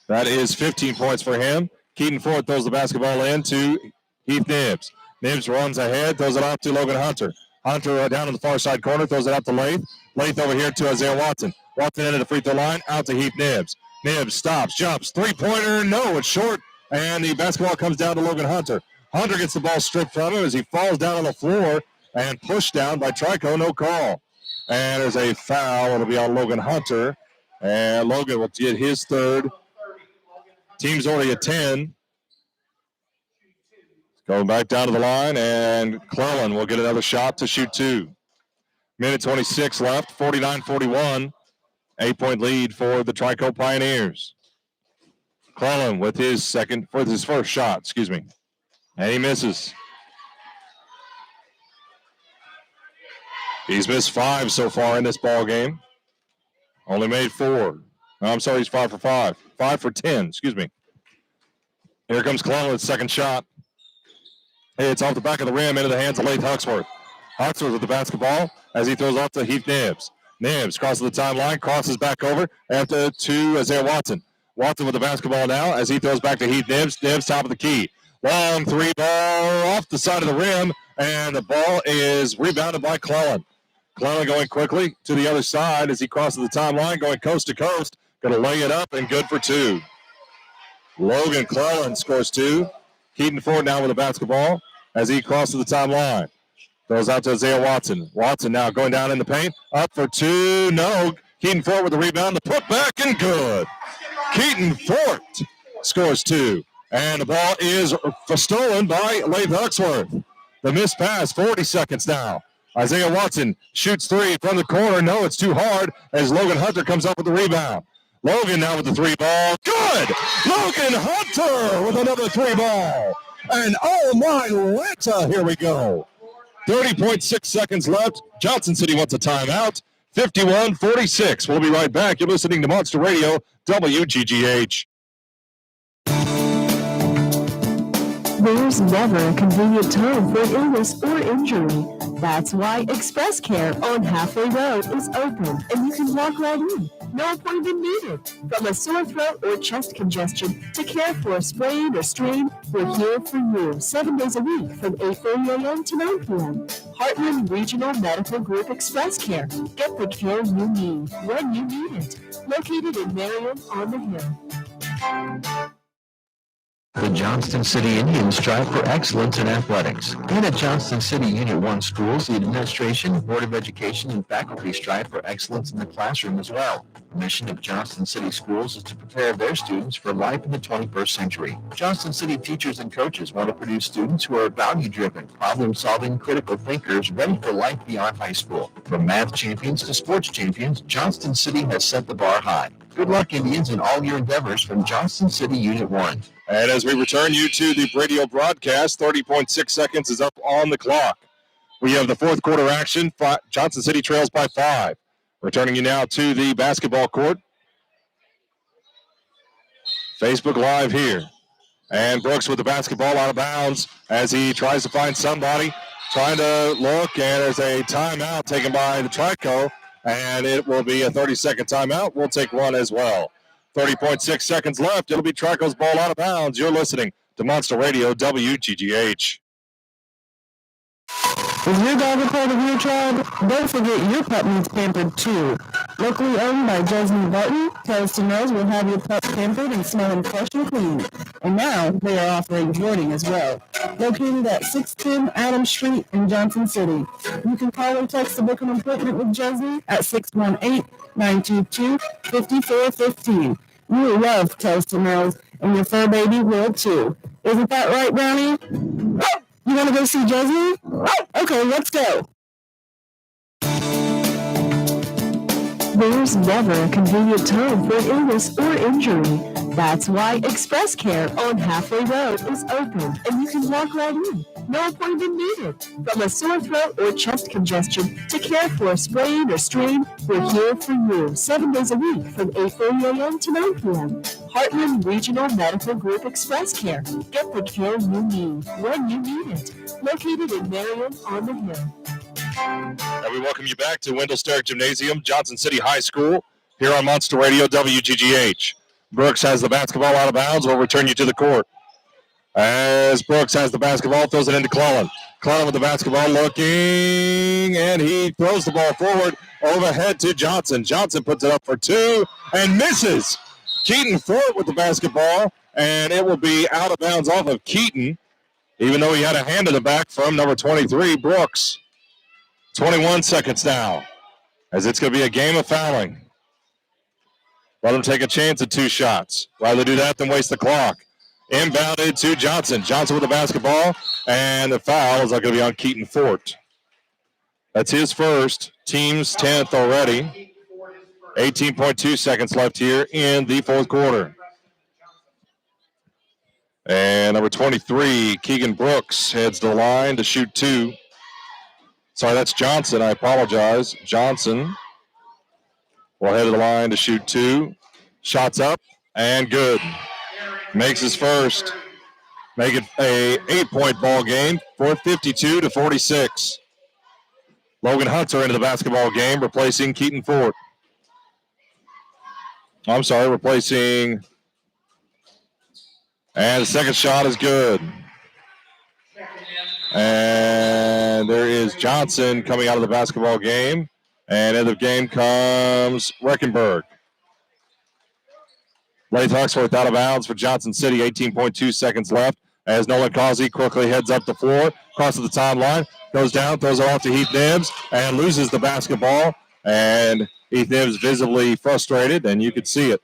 That is 15 points for him. Keaton Ford throws the basketball in to Heath Nibbs. Nibbs runs ahead, throws it off to Logan Hunter. Hunter down in the far side corner, throws it out to Lath. Lath over here to Isaiah Watson. Watson into the free throw line, out to Heath Nibbs. Nibbs stops, jumps, three-pointer, no, it's short. And the basketball comes down to Logan Hunter. Hunter gets the ball stripped from him as he falls down on the floor and pushed down by Trico, no call. And there's a foul. It'll be on Logan Hunter. And Logan will get his third. Team's already at 10. Going back down to the line, and Clellan will get another shot to shoot 2. Minute 26 left, 49-41. 8-point lead for the Trico Pioneers. Clellan with his first shot, and he misses. He's missed 5 so far in this ball game. Only made 4. No, I'm sorry, he's 5 for 5. 5 for 10, Here comes Clellan with second shot. Hey, it's off the back of the rim into the hands of Lath Huxworth. Huxworth with the basketball as he throws off to Heath Nibbs. Nibbs crosses the timeline, crosses back over after to Isaiah Watson. Watson with the basketball now as he throws back to Heath Nibbs. Nibbs top of the key. Long 3 ball off the side of the rim, and the ball is rebounded by Clellan. Clellan going quickly to the other side as he crosses the timeline, going coast to coast. Going to lay it up and good for 2. Logan Clellan scores 2. Keaton Ford now with the basketball as he crosses the timeline. Throws out to Isaiah Watson. Watson now going down in the paint. Up for 2. No. Keaton Ford with the rebound. The putback and good. Keaton Ford scores 2. And the ball is stolen by Lath Huxworth. The missed pass, 40 seconds now. Isaiah Watson shoots 3 from the corner. No, it's too hard as Logan Hunter comes up with the rebound. Logan now with the 3 ball. Good! Logan Hunter with another 3 ball. And oh my Lanta, here we go. 30.6 seconds left. Johnson City wants a timeout. 51-46. We'll be right back. You're listening to Monster Radio, WGGH. There's never a convenient time for illness or injury. That's why Express Care on Halfway Road is open and you can walk right in. No appointment needed. From a sore throat or chest congestion to care for a sprain or strain, we're here for you 7 days a week from 8:30 a.m. to 9 p.m. Heartland Regional Medical Group Express Care. Get the care you need when you need it. Located in Marion on the Hill. The Johnston City Indians strive for excellence in athletics. And at Johnston City Unit 1 schools, the administration, Board of Education, and faculty strive for excellence in the classroom as well. The mission of Johnston City schools is to prepare their students for life in the 21st century. Johnston City teachers and coaches want to produce students who are value-driven, problem-solving, critical thinkers ready for life beyond high school. From math champions to sports champions, Johnston City has set the bar high. Good luck, Indians, in all your endeavors from Johnson City Unit 1. And as we return you to the radio broadcast, 30.6 seconds is up on the clock. We have the fourth quarter action. Johnson City trails by 5. Returning you now to the basketball court. Facebook Live here. And Brooks with the basketball out of bounds as he tries to find somebody. Trying to look, and there's a timeout taken by the Trico, and it will be a 30-second timeout. We'll take one as well. 30.6 seconds left. It'll be Trico's ball out of bounds. You're listening to Monster Radio WGGH. Is your dog a part of your tribe? Don't forget your pup needs pampered too. Locally owned by Jasmine Barton, Toast and Rose will have your pup pampered and smelling fresh and clean. And now they are offering boarding as well. Located at 610 Adams Street in Johnson City. You can call or text to book an appointment with Jasmine at 618-922-5415. You will love Toast and Rose, and your fur baby will too. Isn't that right, Brownie? You want to go see Jasmine? Okay, let's go. There's never a convenient time for illness or injury. That's why Express Care on Halfway Road is open, and you can walk right in. No appointment needed. From a sore throat or chest congestion to care for a sprain or strain, we're here for you 7 days a week from 8:30 a.m. to 9 p.m. Heartland Regional Medical Group Express Care. Get the care you need when you need it. Located in Marion on the Hill. And we welcome you back to Wendell Sterrick Gymnasium, Johnson City High School, here on Monster Radio WGGH. Brooks has the basketball out of bounds. We'll return you to the court. As Brooks has the basketball, throws it into Clellan. Clellan with the basketball looking, and he throws the ball forward overhead to Johnson. Johnson puts it up for 2 and misses. Keaton Fort with the basketball, and it will be out of bounds off of Keaton, even though he had a hand in the back from number 23, Brooks. 21 seconds now, as it's going to be a game of fouling. Let them take a chance at 2 shots. Rather do that than waste the clock. Inbounded to Johnson. Johnson with the basketball, and the foul is not going to be on Keaton Fort. That's his first, team's 10th already. 18.2 seconds left here in the fourth quarter. And number 23, Keegan Brooks, heads to the line to shoot 2. Sorry, that's Johnson. I apologize. Johnson will head to the line to shoot 2. Shots up and good. Makes his first. Make it a 8-point ball game for 52-46. Logan Hunter into the basketball game, replacing Keaton Fort. I'm sorry, replacing. And the second shot is good. And there is Johnson coming out of the basketball game. And in the game comes Reckenberg. Laith Huxworth out of bounds for Johnson City. 18.2 seconds left as Nolan Causey quickly heads up the floor, crosses the timeline, goes down, throws it off to Heath Nibbs, and loses the basketball. And Heath Nibbs visibly frustrated, and you could see it.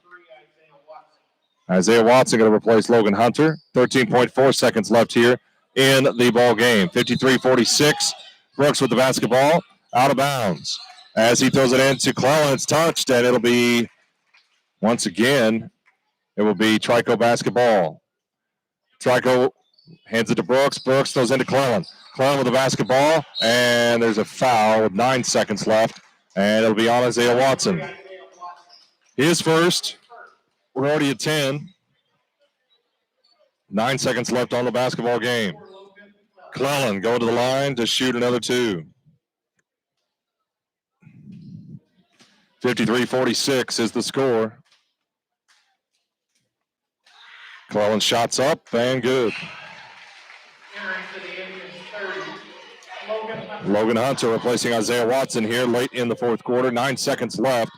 Isaiah Watson going to replace Logan Hunter. 13.4 seconds left here in the ball game. 53-46. Brooks with the basketball out of bounds. As he throws it into Clellan, it's touched, and it'll be, once again, it will be Trico basketball. Trico hands it to Brooks. Brooks throws into Clellan. Clellan with the basketball, and there's a foul with 9 seconds left, and it'll be on Isaiah Watson. His first. We're already at 10. 9 seconds left on the basketball game. Clellan going to the line to shoot another 2. 53-46 is the score. Clellan shots up and good. Logan Hunter replacing Isaiah Watson here late in the fourth quarter. 9 seconds left.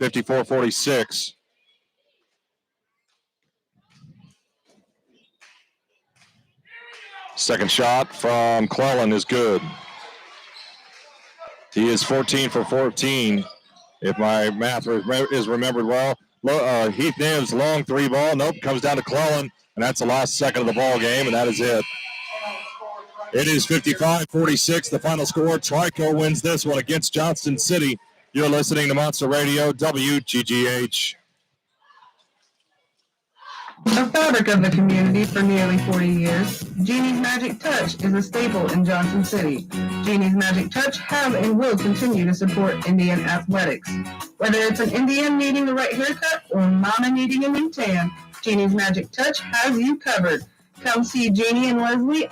54-46. Second shot from Clellan is good. He is 14 for 14, if my math is remembered well. Heath Nibbs, long 3 ball. Nope, comes down to Clellan, and that's the last second of the ball game, and that is it. It is 55-46, the final score. Trico wins this one against Johnson City. You're listening to Monster Radio WGGH. The fabric of the community for nearly 40 years, Jeannie's Magic Touch is a staple in Johnson City. Jeannie's Magic Touch have and will continue to support Indian athletics. Whether it's an Indian needing the right haircut or mama needing a new tan, Jeannie's Magic Touch has you covered. Come see Jeannie and Leslie